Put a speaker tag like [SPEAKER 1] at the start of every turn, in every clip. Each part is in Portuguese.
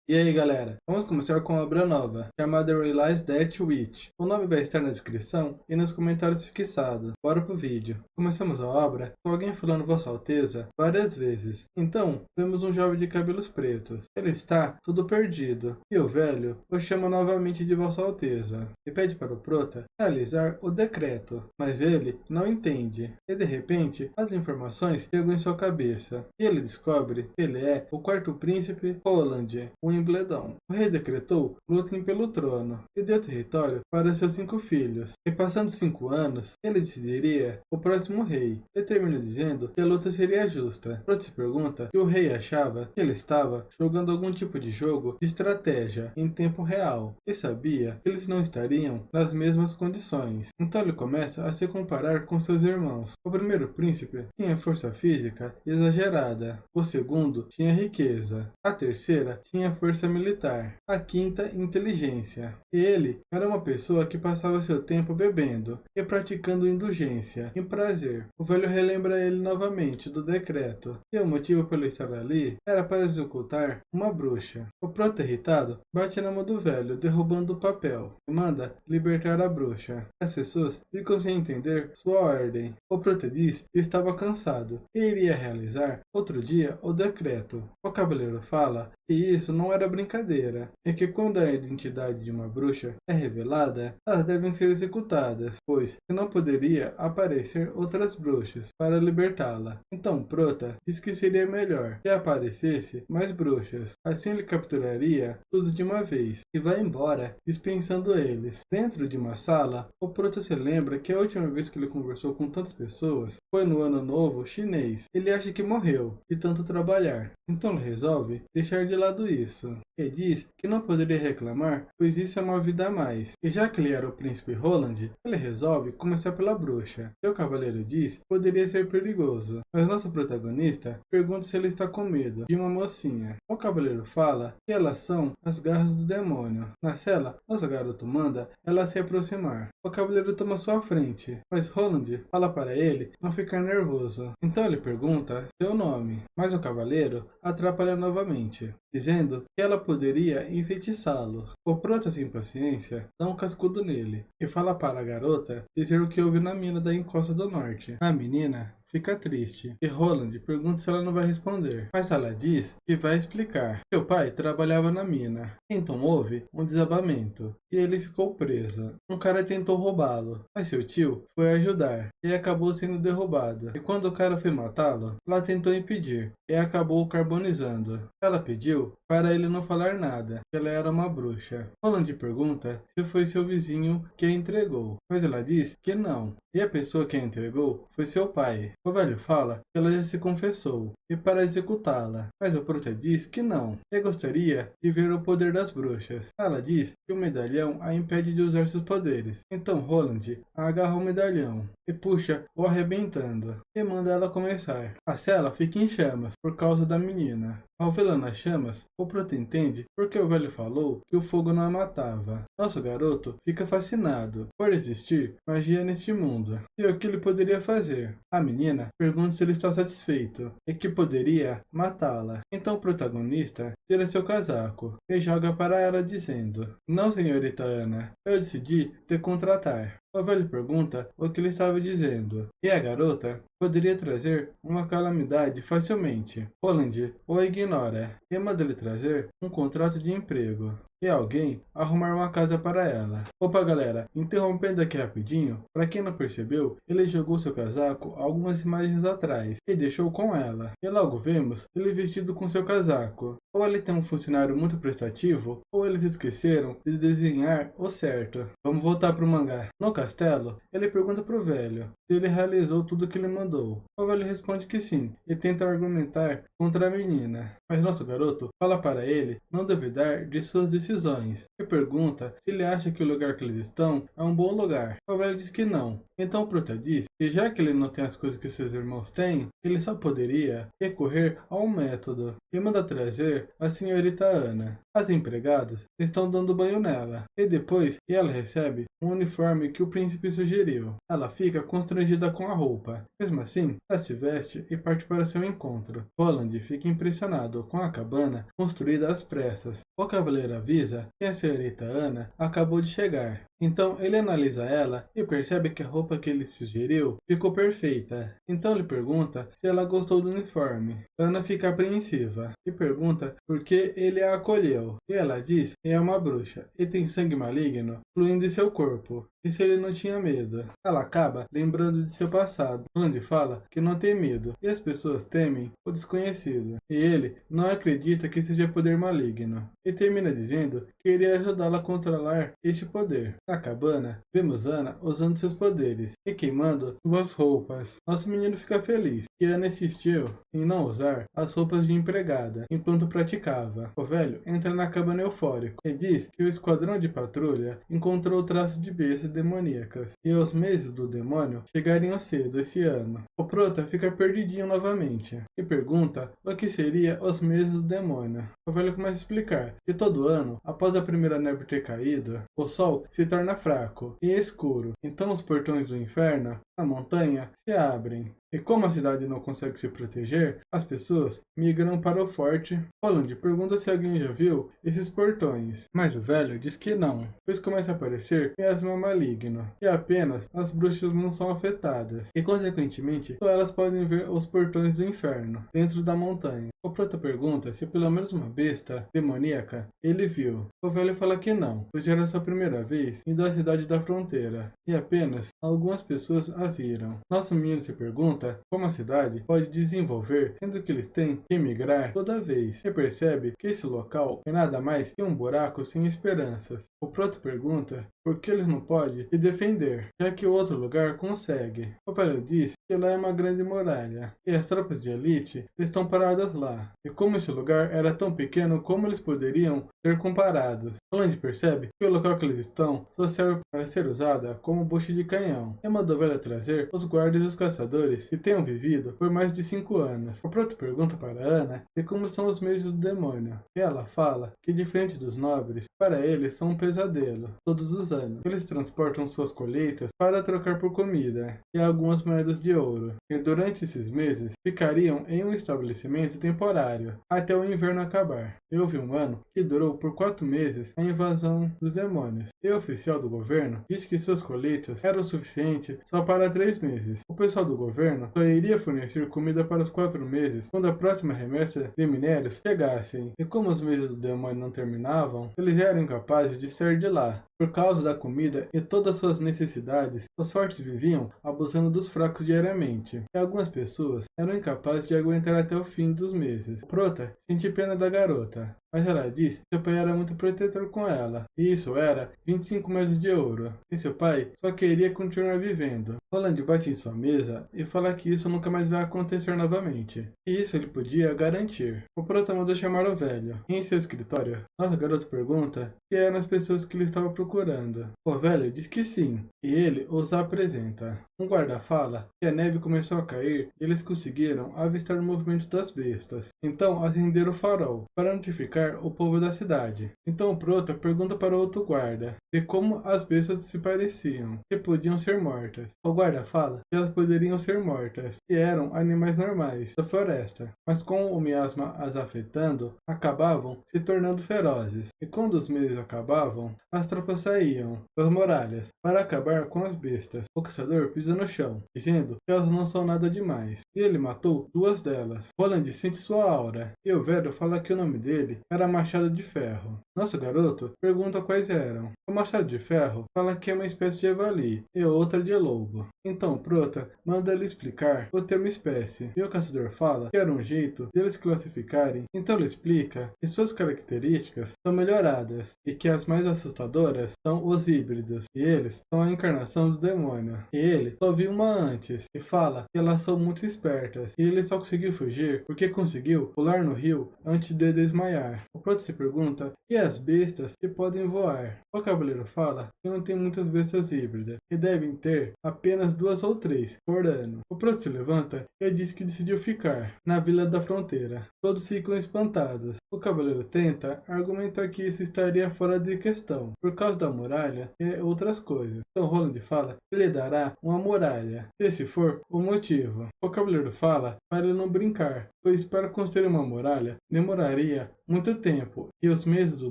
[SPEAKER 1] E aí galera, vamos começar com uma obra nova, chamada Realize That Witch. O nome vai estar na descrição e nos comentários fixado. Bora pro vídeo. Começamos a obra com alguém falando Vossa Alteza várias vezes. Então, vemos um jovem de cabelos pretos. Ele está tudo perdido, e o velho o chama novamente de Vossa Alteza, e pede para o prota realizar o decreto. Mas ele não entende, e de repente as informações chegam em sua cabeça, e ele descobre que ele é o quarto príncipe Roland, o Embledon. O rei decretou lutem pelo trono e deu território para seus 5 filhos. E passando 5 anos, ele decidiria o próximo rei, e termina dizendo que a luta seria justa. Prota se pergunta se o rei achava que ele estava jogando algum tipo de jogo de estratégia em tempo real, e sabia que eles não estariam nas mesmas condições. Então ele começa a se comparar com seus irmãos. O primeiro príncipe tinha força física exagerada, o segundo tinha riqueza, a terceira tinha força militar, a quinta inteligência. E ele era uma pessoa que passava seu tempo bebendo e praticando indulgência em prazer. O velho relembra ele novamente do decreto, e o motivo pelo estar ali era para executar uma bruxa. O prota irritado bate na mão do velho, derrubando o papel, e manda libertar a bruxa. As pessoas ficam sem entender sua ordem. O prota diz que estava cansado e iria realizar outro dia o decreto. O cavaleiro fala que isso não era brincadeira, e que quando a identidade de uma bruxa é revelada, elas devem ser executadas, pois senão poderia aparecer outras bruxas para libertá-la. Então Prota diz que seria melhor que aparecesse mais bruxas, assim ele capturaria todos de uma vez, e vai embora dispensando eles. Dentro de uma sala, o Prota se lembra que a última vez que ele conversou com tantas pessoas foi no Ano Novo chinês. Ele acha que morreu de tanto trabalhar, então ele resolve deixar de lado isso, e diz que não poderia reclamar, pois isso é uma vida a mais. E já que ele era o príncipe Roland, ele resolve começar pela bruxa. Seu cavaleiro diz que poderia ser perigoso, mas nosso protagonista pergunta se ele está com medo de uma mocinha. O cavaleiro fala que elas são as garras do demônio. Na cela, nosso garoto manda ela se aproximar. O cavaleiro toma sua frente, mas Roland fala para ele não ficar nervoso. Então ele pergunta seu nome, mas o cavaleiro atrapalha novamente, dizendo que ela poderia enfeitiçá-lo. O prota, sem paciência, dá um cascudo nele e fala para a garota dizer o que houve na mina da encosta do norte. A menina fica triste e Roland pergunta se ela não vai responder, mas ela diz que vai explicar. Seu pai trabalhava na mina, então houve um desabamento e ele ficou preso. Um cara tentou roubá-lo, mas seu tio foi ajudar e acabou sendo derrubado. E quando o cara foi matá-lo, ela tentou impedir e acabou carbonizando. Ela pediu para ele não falar nada, que ela era uma bruxa. Roland pergunta se foi seu vizinho que a entregou, mas ela diz que não, e a pessoa que a entregou foi seu pai. O velho fala que ela já se confessou e para executá-la, mas o prota diz que não, e gostaria de ver o poder das bruxas. Ela diz que o medalhão a impede de usar seus poderes. Então Roland agarra o medalhão e puxa o arrebentando, e manda ela começar. A cela fica em chamas por causa da menina. Ao vê-la nas chamas, o prota entende porque o velho falou que o fogo não a matava. Nosso garoto fica fascinado por existir magia neste mundo e o que ele poderia fazer. A menina pergunta se ele está satisfeito e que poderia matá-la. Então o protagonista tira seu casaco e joga para ela dizendo: não, senhorita Ana, eu decidi te contratar. O velho pergunta o que ele estava dizendo, e a garota poderia trazer uma calamidade facilmente. Roland o ignora e manda ele trazer um contrato de emprego e alguém arrumar uma casa para ela. Opa galera, interrompendo aqui rapidinho, para quem não percebeu, ele jogou seu casaco algumas imagens atrás e deixou com ela, e logo vemos ele vestido com seu casaco. Ou ele tem um funcionário muito prestativo, ou eles esqueceram de desenhar o certo. Vamos voltar pro mangá. No castelo, ele pergunta pro velho se ele realizou tudo que ele mandou. O velho responde que sim, e tenta argumentar contra a menina. Mas nosso garoto fala para ele não duvidar de suas decisões, e pergunta se ele acha que o lugar que eles estão é um bom lugar. O velho diz que não. Então o prota diz que já que ele não tem as coisas que seus irmãos têm, ele só poderia recorrer a um método, e manda trazer a senhorita Ana. As empregadas estão dando banho nela, e depois que ela recebe um uniforme que o príncipe sugeriu. Ela fica constrangida com a roupa. Mesmo assim, ela se veste e parte para seu encontro. Roland fica impressionado com a cabana construída às pressas, O cavaleiro avisa que a senhorita Ana acabou de chegar. Então ele analisa ela e percebe que a roupa que ele sugeriu ficou perfeita. Então ele pergunta se ela gostou do uniforme. Ana fica apreensiva e pergunta por que ele a acolheu. E ela diz que é uma bruxa e tem sangue maligno fluindo em seu corpo. E se ele não tinha medo? Ela acaba lembrando de seu passado, onde fala que não tem medo e as pessoas temem o desconhecido. E ele não acredita que seja poder maligno. E termina dizendo que iria ajudá-la a controlar este poder. Na cabana, vemos Ana usando seus poderes e queimando suas roupas. Nosso menino fica feliz que Ana insistiu em não usar as roupas de empregada enquanto praticava. O velho entra na cabana eufórico e diz que o esquadrão de patrulha encontrou traços de bestas demoníacas e os meses do demônio chegariam cedo esse ano. O prota fica perdidinho novamente e pergunta o que seria os meses do demônio. O velho começa a explicar que todo ano, após a primeira neve ter caído, o sol se torna fraco e escuro. Então os portões do inferno, a montanha, se abrem. E como a cidade não consegue se proteger, as pessoas migram para o forte. Roland pergunta se alguém já viu esses portões, mas o velho diz que não, pois começa a aparecer miasma maligno, e apenas as bruxas não são afetadas, e consequentemente só elas podem ver os portões do inferno, dentro da montanha. O prota pergunta se pelo menos uma besta demoníaca ele viu. O velho fala que não, pois era sua primeira vez indo à cidade da fronteira, e apenas algumas pessoas a viram. Nosso menino se pergunta como a cidade pode desenvolver, sendo que eles têm que migrar toda vez, e percebe que esse local é nada mais que um buraco sem esperanças. O prota pergunta por que eles não podem se defender, já que o outro lugar consegue. O velho diz que lá é uma grande muralha, e as tropas de elite estão paradas lá, e como esse lugar era tão pequeno, como eles poderiam ser comparados. Roland percebe que o local que eles estão só serve para ser usada como bucha de canhão, e manda o velho trazer os guardas e os caçadores que tenham vivido por mais de 5 anos. O proto pergunta para Ana de como são os meses do demônio, e ela fala que diferente dos nobres, para eles são um pesadelo, todos os anos. Eles transportam suas colheitas para trocar por comida e algumas moedas de ouro, e durante esses meses ficariam em um estabelecimento temporário, até o inverno acabar. E houve um ano que durou por 4 meses a invasão dos demônios, e o oficial do governo disse que suas colheitas eram o suficiente só para 3 meses. O pessoal do governo só iria fornecer comida para os 4 meses quando a próxima remessa de minérios chegassem, e como os meses do demônio não terminavam, eles eram incapazes de sair de lá. Por causa da comida e todas suas necessidades, os fortes viviam abusando dos fracos diariamente, e algumas pessoas eram incapazes de aguentar até o fim dos meses. O prota sente pena da garota, mas ela diz que seu pai era muito protetor com ela, e isso era 25 meses de ouro, e seu pai só queria continuar vivendo. Roland bate em sua mesa e fala que isso nunca mais vai acontecer novamente, e isso ele podia garantir. O prota mandou chamar o velho, e em seu escritório, nosso garoto pergunta se eram as pessoas que ele estava procurando. O velho diz que sim, e ele os apresenta. Um guarda fala que a neve começou a cair e eles conseguiram avistar o movimento das bestas. Então acenderam o farol para notificar o povo da cidade. Então o prota pergunta para o outro guarda de como as bestas se pareciam, se podiam ser mortas. O guarda fala que elas poderiam ser mortas, que eram animais normais da floresta, mas com o miasma as afetando, acabavam se tornando ferozes. E quando os meses acabavam, as tropas saíam das muralhas para acabar com as bestas. O caçador pisa no chão, dizendo que elas não são nada demais, e ele matou 2 delas. Roland sente sua aura, e o velho fala que o nome dele era Machado de Ferro. Nosso garoto pergunta quais eram. O Machado de Ferro fala que é uma espécie de javali, e outra de lobo. Então o prota manda ele explicar o termo espécie, e o caçador fala que era um jeito de eles classificarem. Então ele explica que suas características são melhoradas, e que as mais assustadoras são os híbridos, e eles são a encarnação do demônio. E ele só viu uma antes, e fala que elas são muito espertas, e ele só conseguiu fugir porque conseguiu pular no rio antes de desmaiar. O prota se pergunta, e as bestas que podem voar? O cavaleiro fala que não tem muitas bestas híbridas, e devem ter apenas 2 ou 3 por ano. O prota se levanta e diz que decidiu ficar na vila da fronteira. Todos ficam espantados. O cavaleiro tenta argumentar que isso estaria fora de questão, por causa da muralha e outras coisas. Então Roland fala que lhe dará uma muralha, se esse for o motivo. O cavaleiro fala para ele não brincar, pois para construir uma muralha demoraria muito tempo e os meses do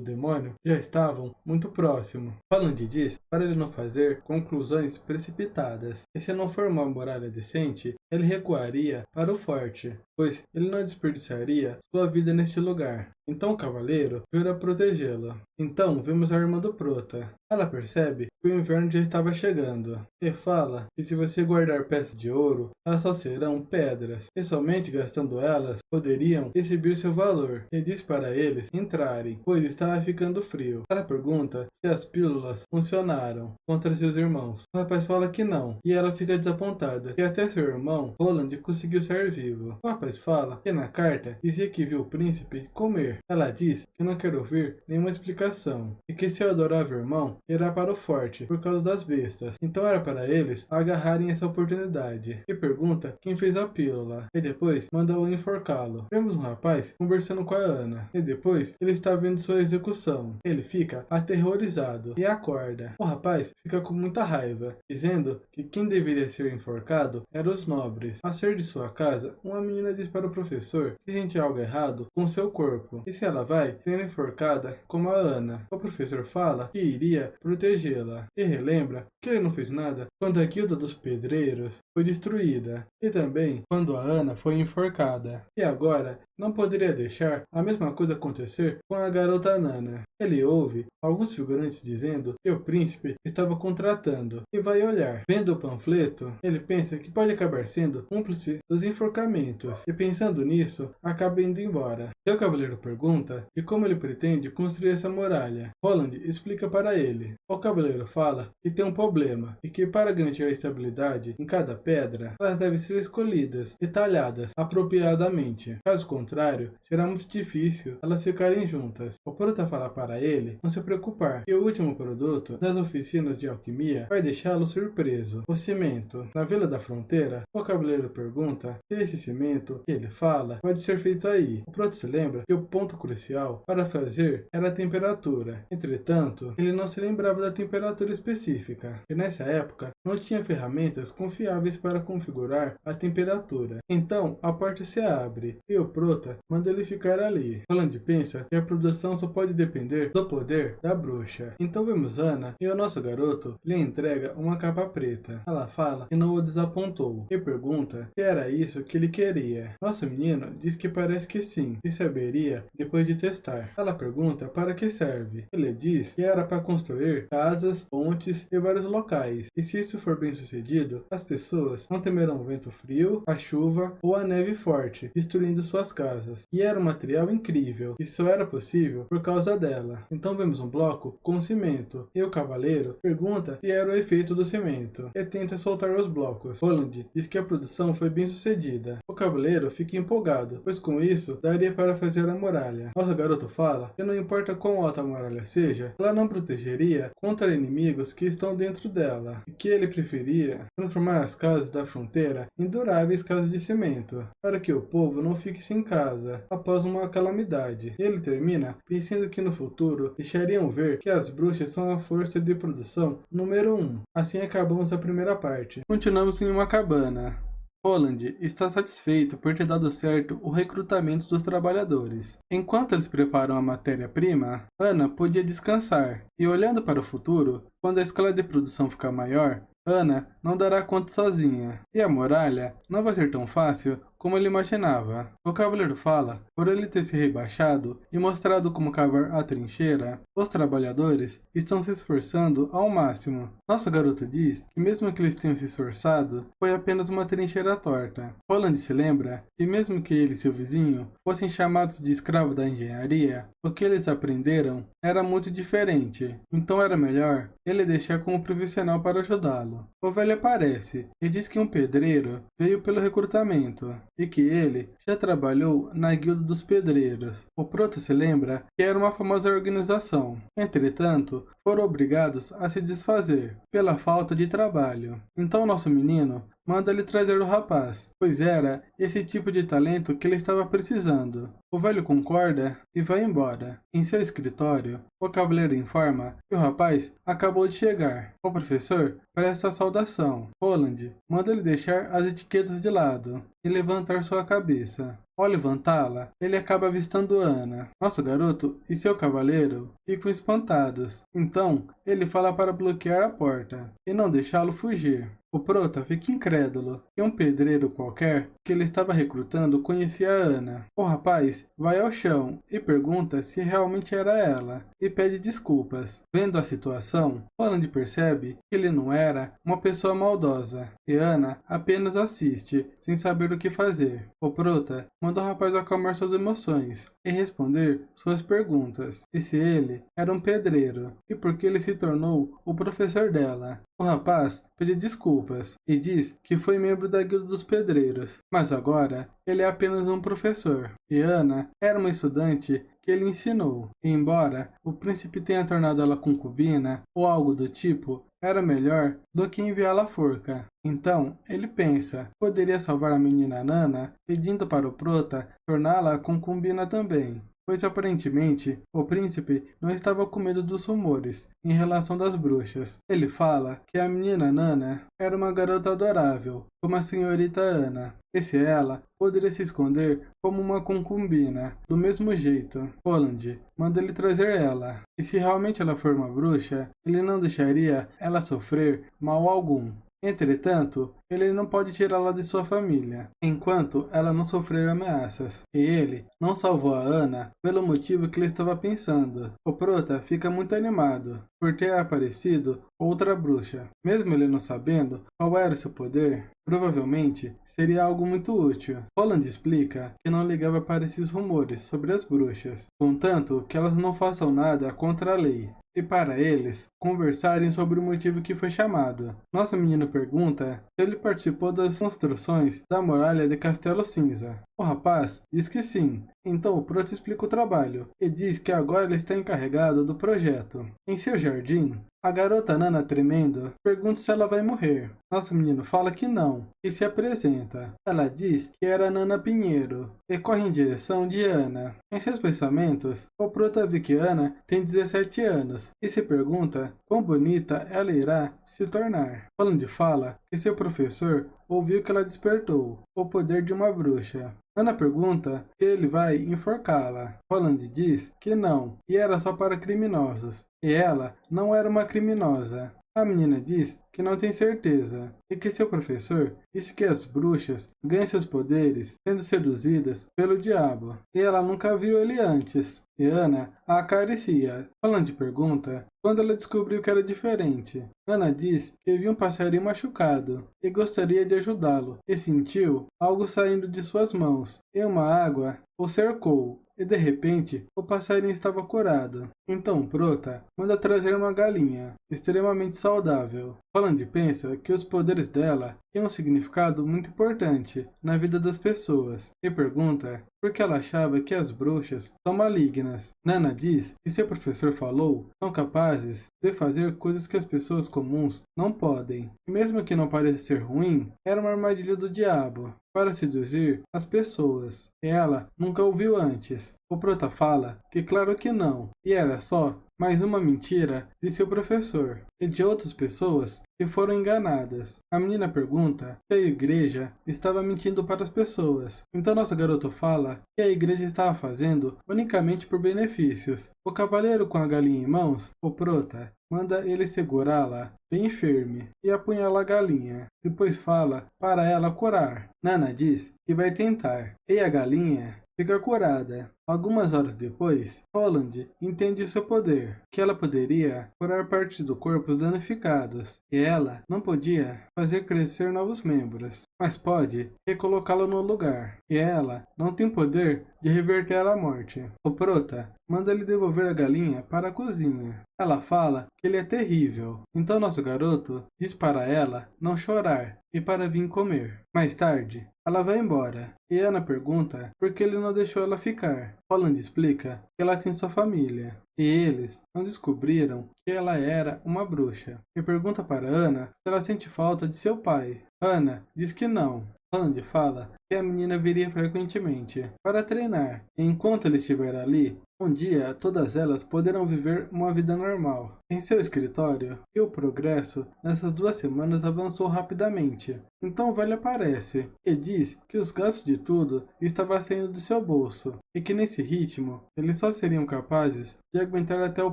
[SPEAKER 1] demônio já estavam muito próximos. Roland diz para ele não fazer conclusões precipitadas, e se não for uma muralha decente, ele recuaria para o forte, pois ele não desperdiçaria sua vida neste lugar. Então o cavaleiro jura protegê-la. Então vemos a irmã do Prota. Ela percebe que o inverno já estava chegando e fala que se você guardar peças de ouro, elas só serão pedras, e somente gastando elas poderiam exibir seu valor, e diz para eles entrarem, pois estava ficando frio. Ela pergunta se as pílulas funcionaram contra seus irmãos. O rapaz fala que não, e ela fica desapontada, que até seu irmão, Roland, conseguiu sair vivo. O rapaz fala que na carta dizia que viu o príncipe comer. Ela diz que não quer ouvir nenhuma explicação, e que seu adorável irmão irá para o forte por causa das bestas. Então era para eles agarrarem essa oportunidade. E pergunta quem fez a pílula, e depois manda-o enforcá-lo. Vemos um rapaz conversando com a Ana, e depois ele está vendo sua execução. Ele fica aterrorizado e acorda. O rapaz fica com muita raiva, dizendo que quem deveria ser enforcado eram os nobres. Ao sair de sua casa, uma menina diz para o professor que sente algo errado com seu corpo, e se ela vai ser enforcada como a Ana. O professor fala que iria protegê-la, e relembra que ele não fez nada quando a guilda dos pedreiros foi destruída, e também quando a Ana foi enforcada. E agora não poderia deixar a mesma coisa acontecer com a garota Nana. Ele ouve alguns figurantes dizendo que o príncipe estava contratando, e vai olhar. Vendo o panfleto, ele pensa que pode acabar sendo cúmplice dos enforcamentos, e pensando nisso, acaba indo embora. Seu cavaleiro pergunta de como ele pretende construir essa muralha. Roland explica para ele. O cavaleiro fala que tem um problema, e que para garantir a estabilidade em cada pedra, elas devem ser escolhidas e talhadas apropriadamente. Caso contrário, será muito difícil elas ficarem juntas. O Prota fala para ele não se preocupar, que o último produto das oficinas de alquimia vai deixá-lo surpreso. O cimento. Na Vila da Fronteira, o cavaleiro pergunta se esse cimento que ele fala pode ser feito aí. O Prota se lembra que o ponto crucial para fazer era a temperatura. Entretanto, ele não se lembrava da temperatura específica, e nessa época não tinha ferramentas confiáveis para configurar a temperatura. Então, a porta se abre, e o Prota manda ele ficar ali. Roland pensa que a produção só pode depender do poder da bruxa. Então vemos Ana, e o nosso garoto lhe entrega uma capa preta. Ela fala que não o desapontou, e pergunta se era isso que ele queria. Nosso menino diz que parece que sim, e saberia depois de testar. Ela pergunta para que serve. Ele diz que era para construir casas, pontes e vários locais, e se isso for bem sucedido, as pessoas não temerão o vento frio, a chuva ou a neve forte, destruindo suas casas. E era um material incrível, e só era possível por causa dela. Então vemos um bloco com cimento, e o cavaleiro pergunta se era o efeito do cimento, e tenta soltar os blocos. Roland diz que a produção foi bem sucedida. O cavaleiro fica empolgado, pois com isso daria para fazer a muralha. Nosso garoto fala que não importa quão alta a muralha seja, ela não protegeria contra inimigos que estão dentro dela, e que ele preferia transformar as casas da fronteira em duráveis casas de cimento, para que o povo não fique sem casa após uma calamidade. Ele termina pensando que no futuro deixariam ver que as bruxas são a força de produção número 1. Assim acabamos a primeira parte. Continuamos em uma cabana. Roland está satisfeito por ter dado certo o recrutamento dos trabalhadores. Enquanto eles preparam a matéria-prima, Ana podia descansar, e olhando para o futuro, quando a escala de produção ficar maior, Ana não dará conta sozinha, e a muralha não vai ser tão fácil como ele imaginava. O cavaleiro fala, por ele ter se rebaixado e mostrado como cavar a trincheira, os trabalhadores estão se esforçando ao máximo. Nosso garoto diz que mesmo que eles tenham se esforçado, foi apenas uma trincheira torta. Roland se lembra que mesmo que ele e seu vizinho fossem chamados de escravo da engenharia, o que eles aprenderam era muito diferente, então era melhor ele deixar como profissional para ajudá-lo. O velho aparece e diz que um pedreiro veio pelo recrutamento, e que ele já trabalhou na guilda dos pedreiros. O Prota se lembra que era uma famosa organização. Entretanto, foram obrigados a se desfazer pela falta de trabalho. Então nosso menino manda-lhe trazer o rapaz, pois era esse tipo de talento que ele estava precisando. O velho concorda e vai embora. Em seu escritório, o cavaleiro informa que o rapaz acabou de chegar. O professor presta a saudação. Roland manda-lhe deixar as etiquetas de lado e levantar sua cabeça. Ao levantá-la, ele acaba avistando Ana. Nosso garoto e seu cavaleiro ficam espantados. Então, ele fala para bloquear a porta e não deixá-lo fugir. O prota fica incrédulo que um pedreiro qualquer que ele estava recrutando conhecia a Ana. O rapaz vai ao chão e pergunta se realmente era ela e pede desculpas. Vendo a situação, Roland percebe que ele não era uma pessoa maldosa e Ana apenas assiste, sem saber o que fazer. O prota manda o rapaz acalmar suas emoções e responder suas perguntas. E se ele era um pedreiro e por que ele se tornou o professor dela. O rapaz pede desculpas e diz que foi membro da Guilda dos Pedreiros, mas agora ele é apenas um professor. E Ana era uma estudante que ele ensinou. E embora o príncipe tenha tornado ela concubina ou algo do tipo, era melhor do que enviá-la à forca. Então, ele pensa, poderia salvar a menina Nana, pedindo para o prota torná-la concubina também. Pois aparentemente o príncipe não estava com medo dos rumores em relação das bruxas. Ele fala que a menina Nana era uma garota adorável, como a senhorita Ana, e se ela poderia se esconder como uma concubina, do mesmo jeito. Roland manda ele trazer ela, e se realmente ela for uma bruxa, ele não deixaria ela sofrer mal algum. Entretanto, ele não pode tirá-la de sua família, enquanto ela não sofrer ameaças. E ele não salvou a Ana pelo motivo que ele estava pensando. O prota fica muito animado por ter aparecido outra bruxa. Mesmo ele não sabendo qual era seu poder, provavelmente seria algo muito útil. Roland explica que não ligava para esses rumores sobre as bruxas, contanto que elas não façam nada contra a lei. E para eles conversarem sobre o motivo que foi chamado. Nosso menino pergunta se ele participou das construções da muralha de Castelo Cinza. O rapaz diz que sim. Então o prota explica o trabalho e diz que agora ele está encarregado do projeto. Em seu jardim, a garota Nana, tremendo, pergunta se ela vai morrer. Nosso menino fala que não e se apresenta. Ela diz que era Nana Pinheiro e corre em direção de Ana. Em seus pensamentos, o prota vê que Ana tem 17 anos e se pergunta quão bonita ela irá se tornar. Roland fala que seu professor ouviu que ela despertou o poder de uma bruxa. Ana pergunta se ele vai enforcá-la. Roland diz que não, e era só para criminosos. E ela não era uma criminosa. A menina diz que não tem certeza, e que seu professor disse que as bruxas ganham seus poderes sendo seduzidas pelo diabo, e ela nunca viu ele antes. E Ana a acaricia. Roland pergunta quando ela descobriu que era diferente. Ana diz que viu um passarinho machucado e gostaria de ajudá-lo, e sentiu algo saindo de suas mãos, e uma água o cercou. E de repente, o passarinho estava curado. Então o prota manda trazer uma galinha, extremamente saudável. Roland pensa que os poderes dela tinham um significado muito importante na vida das pessoas, e pergunta por que ela achava que as bruxas são malignas. Nana diz que seu professor falou são capazes de fazer coisas que as pessoas comuns não podem. E mesmo que não pareça ser ruim, era uma armadilha do diabo para seduzir as pessoas. Ela nunca ouviu antes. O prota fala que claro que não, e era só mais uma mentira de seu professor e de outras pessoas que foram enganadas. A menina pergunta se a igreja estava mentindo para as pessoas. Então nosso garoto fala que a igreja estava fazendo unicamente por benefícios. O cavaleiro com a galinha em mãos, o prota, manda ele segurá-la bem firme e apunhala a galinha. Depois fala para ela curar. Nana diz que vai tentar, e a galinha fica curada. Algumas horas depois, Roland entende o seu poder, que ela poderia curar partes do corpo danificados, e ela não podia fazer crescer novos membros, mas pode recolocá-lo no lugar, e ela não tem poder de reverter a morte. O prota manda ele devolver a galinha para a cozinha. Ela fala que ele é terrível, então nosso garoto diz para ela não chorar e para vir comer. Mais tarde, ela vai embora, e Ana pergunta por que ele não deixou ela ficar. Roland explica que ela tem sua família, e eles não descobriram que ela era uma bruxa. E pergunta para Ana se ela sente falta de seu pai. Ana diz que não. Roland fala que a menina viria frequentemente para treinar, e enquanto ele estiver ali, um dia todas elas poderão viver uma vida normal. Em seu escritório, o progresso nessas 2 semanas avançou rapidamente. Então o velho aparece e diz que os gastos de tudo estavam saindo do seu bolso e que nesse ritmo eles só seriam capazes de aguentar até o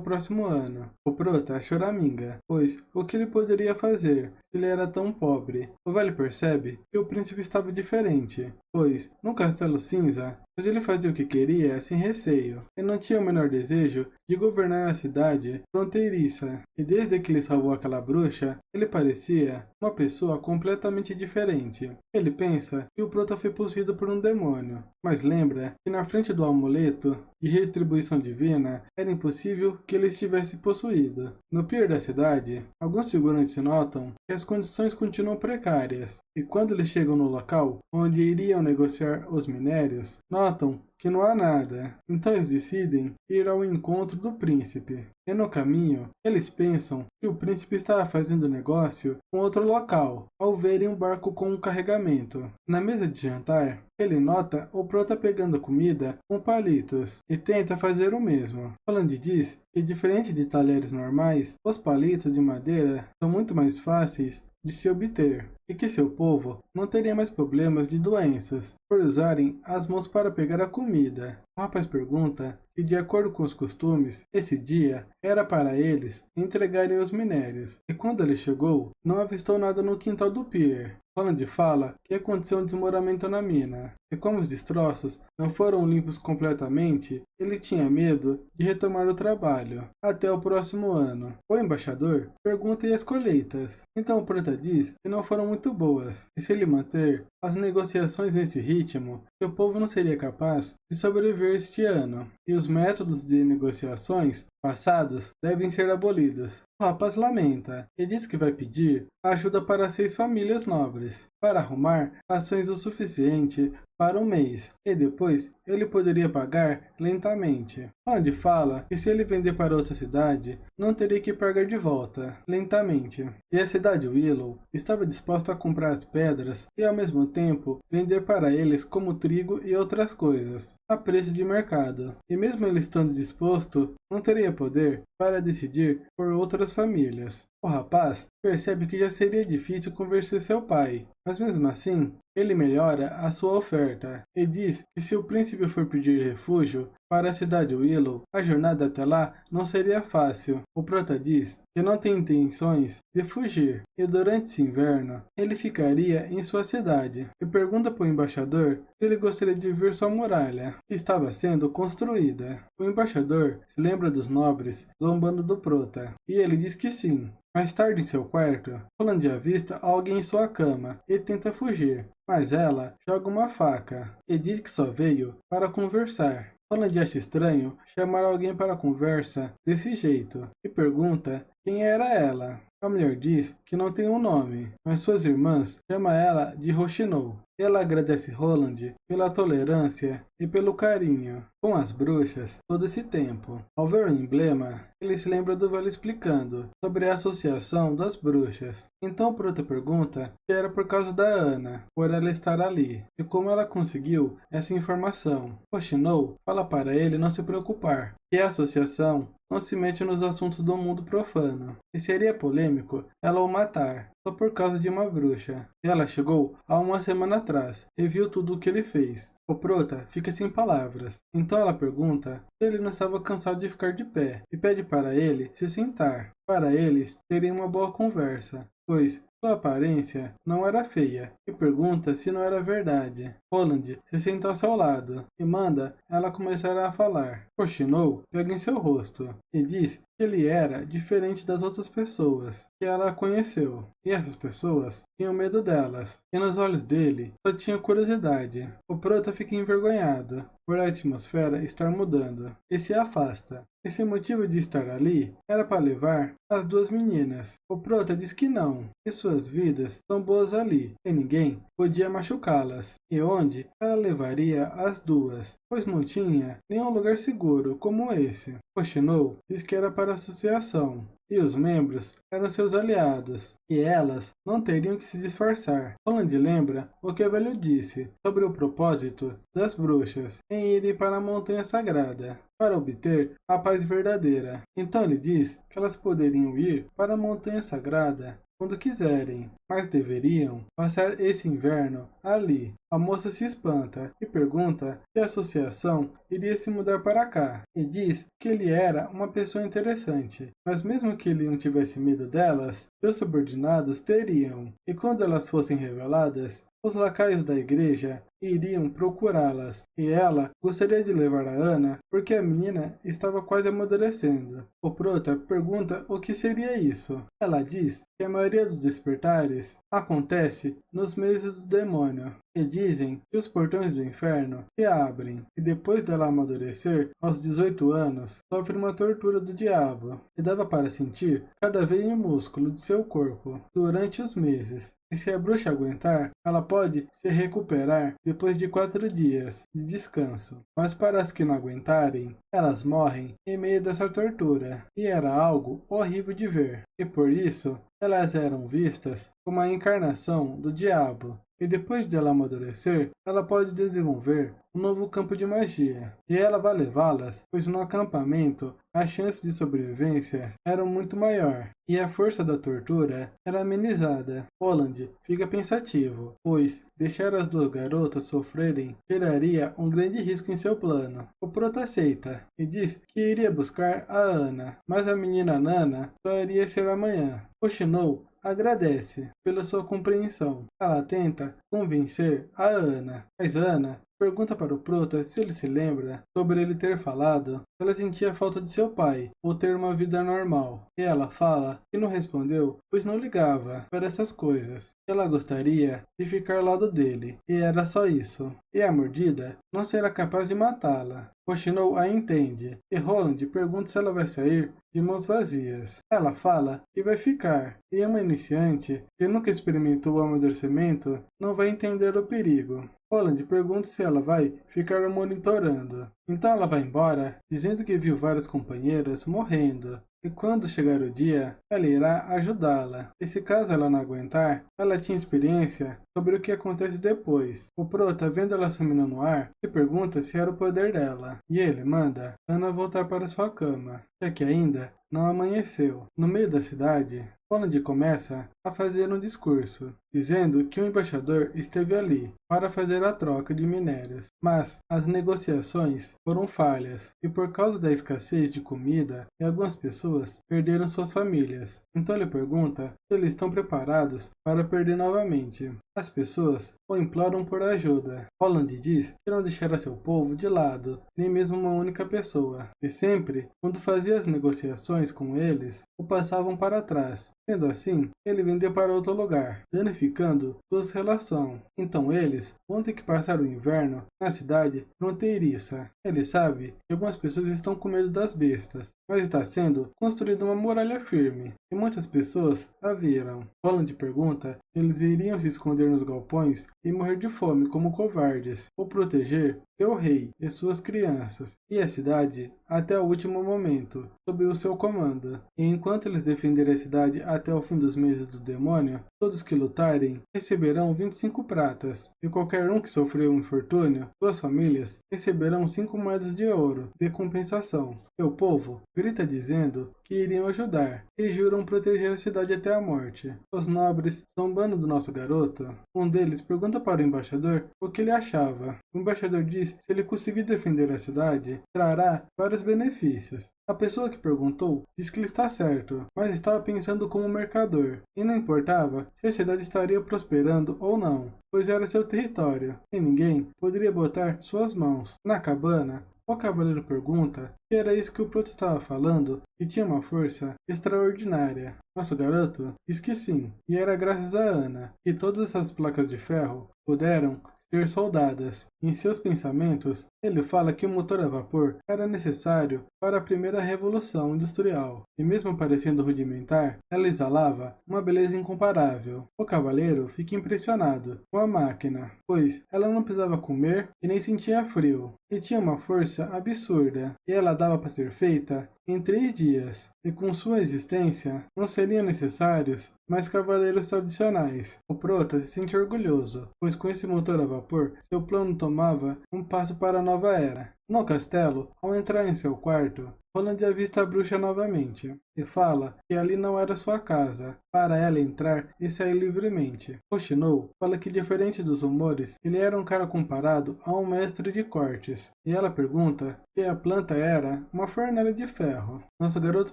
[SPEAKER 1] próximo ano. O prota choraminga, pois o que ele poderia fazer se ele era tão pobre? O velho percebe que o príncipe estava diferente, pois no Castelo Cinza, pois ele fazia o que queria sem receio e não tinha o menor desejo de governar a cidade fronteiriça. E desde que ele salvou aquela bruxa, ele parecia uma pessoa completamente diferente. Ele pensa que o prota foi possuído por um demônio, mas lembra que na frente do amuleto de retribuição divina era impossível que ele estivesse possuído. No pier da cidade, alguns figurantes notam que as condições continuam precárias, e quando eles chegam no local onde iriam negociar os minérios, notam que não há nada. Então eles decidem ir ao encontro do príncipe. E no caminho, eles pensam que o príncipe estava fazendo negócio com outro local, ao verem um barco com um carregamento. Na mesa de jantar, ele nota o prota pegando comida com palitos e tenta fazer o mesmo. Falando diz que, diferente de talheres normais, os palitos de madeira são muito mais fáceis de se obter, e que seu povo não teria mais problemas de doenças por usarem as mãos para pegar a comida. O rapaz pergunta que, de acordo com os costumes, esse dia era para eles entregarem os minérios, e quando ele chegou, não avistou nada no quintal do pier. Holland fala que aconteceu um desmoronamento na mina, e como os destroços não foram limpos completamente, ele tinha medo de retomar o trabalho até o próximo ano. O embaixador pergunta e as colheitas. Então o prota diz que não foram muito boas, e se ele manter as negociações nesse ritmo, seu povo não seria capaz de sobreviver este ano, e os métodos de negociações passados devem ser abolidos. O rapaz lamenta e diz que vai pedir ajuda para 6 famílias nobres, para arrumar ações o suficiente para um mês, e depois ele poderia pagar lentamente. Onde fala que se ele vender para outra cidade, não teria que pagar de volta, lentamente. E a cidade Willow estava disposta a comprar as pedras e ao mesmo tempo vender para eles como trigo e outras coisas, a preço de mercado. E mesmo ele estando disposto, não teria poder para decidir por outras famílias. O rapaz percebe que já seria difícil convencer seu pai, mas mesmo assim, ele melhora a sua oferta e diz que se o príncipe for pedir refúgio para a cidade Willow, a jornada até lá não seria fácil. O prota diz que não tem intenções de fugir e durante esse inverno ele ficaria em sua cidade e pergunta para o embaixador se ele gostaria de ver sua muralha, que estava sendo construída. O embaixador se lembra dos nobres zombando do prota e ele diz que sim. Mais tarde em seu quarto, Holland avista alguém em sua cama e tenta fugir, mas ela joga uma faca e diz que só veio para conversar. Holland acha estranho chamar alguém para conversa desse jeito e pergunta quem era ela. A mulher diz que não tem um nome, mas suas irmãs chamam ela de Rochinol. Ela agradece Holland pela tolerância e pelo carinho com as bruxas todo esse tempo. Ao ver o emblema, ele se lembra do velho explicando sobre a associação das bruxas. Então o prota pergunta se era por causa da Ana, por ela estar ali, e como ela conseguiu essa informação. Rochinol fala para ele não se preocupar, que a associação não se mete nos assuntos do mundo profano, e seria polêmico ela o matar, só por causa de uma bruxa. E ela chegou há uma semana atrás e viu tudo o que ele fez. O prota fica sem palavras, então ela pergunta se ele não estava cansado de ficar de pé, e pede para ele se sentar, para eles terem uma boa conversa, pois sua aparência não era feia, e pergunta se não era verdade. Holland se senta ao seu lado e manda ela começar a falar. Rochinol pega em seu rosto e diz que ele era diferente das outras pessoas que ela conheceu, e essas pessoas tinham medo delas, e nos olhos dele só tinha curiosidade. O prota fica envergonhado por a atmosfera estar mudando e se afasta. Esse motivo de estar ali era para levar as 2 meninas. O prota diz que não, que suas vidas são boas ali e ninguém podia machucá-las, e onde ela levaria as 2, pois não tinha nenhum lugar seguro como esse. Rochinol diz que era para a associação, e os membros eram seus aliados, e elas não teriam que se disfarçar. Holland lembra o que o velho disse sobre o propósito das bruxas em irem para a montanha sagrada para obter a paz verdadeira. Então ele diz que elas poderiam ir para a montanha sagrada quando quiserem, mas deveriam passar esse inverno ali. A moça se espanta e pergunta se a associação iria se mudar para cá, e diz que ele era uma pessoa interessante, mas mesmo que ele não tivesse medo delas, seus subordinados teriam, e quando elas fossem reveladas, os lacaios da igreja iriam procurá-las, e ela gostaria de levar a Ana porque a menina estava quase amadurecendo. O prota pergunta o que seria isso. Ela diz que a maioria dos despertares acontece nos meses do demônio, e dizem que os portões do inferno se abrem, e depois dela amadurecer, aos 18 anos, sofre uma tortura do diabo, e dava para sentir cada vez um músculo de seu corpo durante os meses. E se a bruxa aguentar, ela pode se recuperar depois de 4 dias de descanso. Mas para as que não aguentarem, elas morrem em meio dessa tortura. E era algo horrível de ver. E por isso, elas eram vistas como a encarnação do diabo. E depois de ela amadurecer, ela pode desenvolver um novo campo de magia. E ela vai levá-las, pois no acampamento a chance de sobrevivência era muito maior. E a força da tortura era amenizada. Holland fica pensativo, pois deixar as 2 garotas sofrerem geraria um grande risco em seu plano. O prota aceita e diz que iria buscar a Ana, mas a menina Nana só iria ser amanhã. O Snow agradece pela sua compreensão. Ela tenta convencer a Ana, mas Ana pergunta para o prota se ele se lembra sobre ele ter falado que ela sentia falta de seu pai ou ter uma vida normal. E ela fala que não respondeu, pois não ligava para essas coisas. Ela gostaria de ficar ao lado dele, e era só isso. E a mordida não será capaz de matá-la. O Snow a entende, e Holland pergunta se ela vai sair de mãos vazias. Ela fala que vai ficar, e uma iniciante que nunca experimentou o amadurecimento não vai entender o perigo. Holland pergunta se ela vai ficar monitorando. Então ela vai embora, dizendo que viu várias companheiras morrendo. E quando chegar o dia, ela irá ajudá-la. E se caso ela não aguentar, ela tinha experiência sobre o que acontece depois. O prota, vendo ela sumindo no ar, se pergunta se era o poder dela. E ele manda Ana voltar para sua cama, já que ainda não amanheceu. No meio da cidade, Holland começa a fazer um discurso, dizendo que o embaixador esteve ali para fazer a troca de minérios, mas as negociações foram falhas e por causa da escassez de comida, algumas pessoas perderam suas famílias. Então ele pergunta se eles estão preparados para perder novamente. As pessoas o imploram por ajuda. Holland diz que não deixará seu povo de lado, nem mesmo uma única pessoa, e sempre, quando fazia as negociações com eles, o passavam para trás. Sendo assim, ele vendeu para outro lugar, danificando suas relações. Então eles vão ter que passar o inverno na cidade fronteiriça. Ele sabe que algumas pessoas estão com medo das bestas, mas está sendo construída uma muralha firme, e muitas pessoas a viram. Holland pergunta se eles iriam se esconder nos galpões e morrer de fome como covardes, ou proteger seu rei e suas crianças, e a cidade até o último momento, sob o seu comando. E enquanto eles defenderem a cidade até o fim dos meses do demônio, todos que lutarem receberão 25 pratas, e qualquer um que sofreu um infortúnio, suas famílias receberão 5 moedas de ouro de compensação. Seu povo grita dizendo que iriam ajudar, e juram proteger a cidade até a morte. Os nobres, zombando do nosso garoto, um deles pergunta para o embaixador o que ele achava. O embaixador diz que se ele conseguir defender a cidade, trará vários benefícios. A pessoa que perguntou diz que ele está certo, mas estava pensando como mercador, e não importava se a cidade estaria prosperando ou não, pois era seu território, e ninguém poderia botar suas mãos na cabana. O cavaleiro pergunta se era isso que o prota estava falando, e tinha uma força extraordinária. Nosso garoto diz que sim, e era graças a Ana, que todas essas placas de ferro puderam ser soldadas. Em seus pensamentos, ele fala que o motor a vapor era necessário para a primeira revolução industrial, e mesmo parecendo rudimentar, ela exalava uma beleza incomparável. O cavaleiro fica impressionado com a máquina, pois ela não precisava comer e nem sentia frio, e tinha uma força absurda, e ela dava para ser feita em 3 dias, e com sua existência não seriam necessários mais cavaleiros tradicionais. O prota se sente orgulhoso, pois com esse motor a vapor, seu plano tomava um passo para a nova era. No castelo, ao entrar em seu quarto, Roland avista a bruxa novamente e fala que ali não era sua casa, para ela entrar e sair livremente. Rochinol fala que, diferente dos rumores, ele era um cara comparado a um mestre de cortes, e ela pergunta se a planta era uma fornalha de ferro. Nosso garoto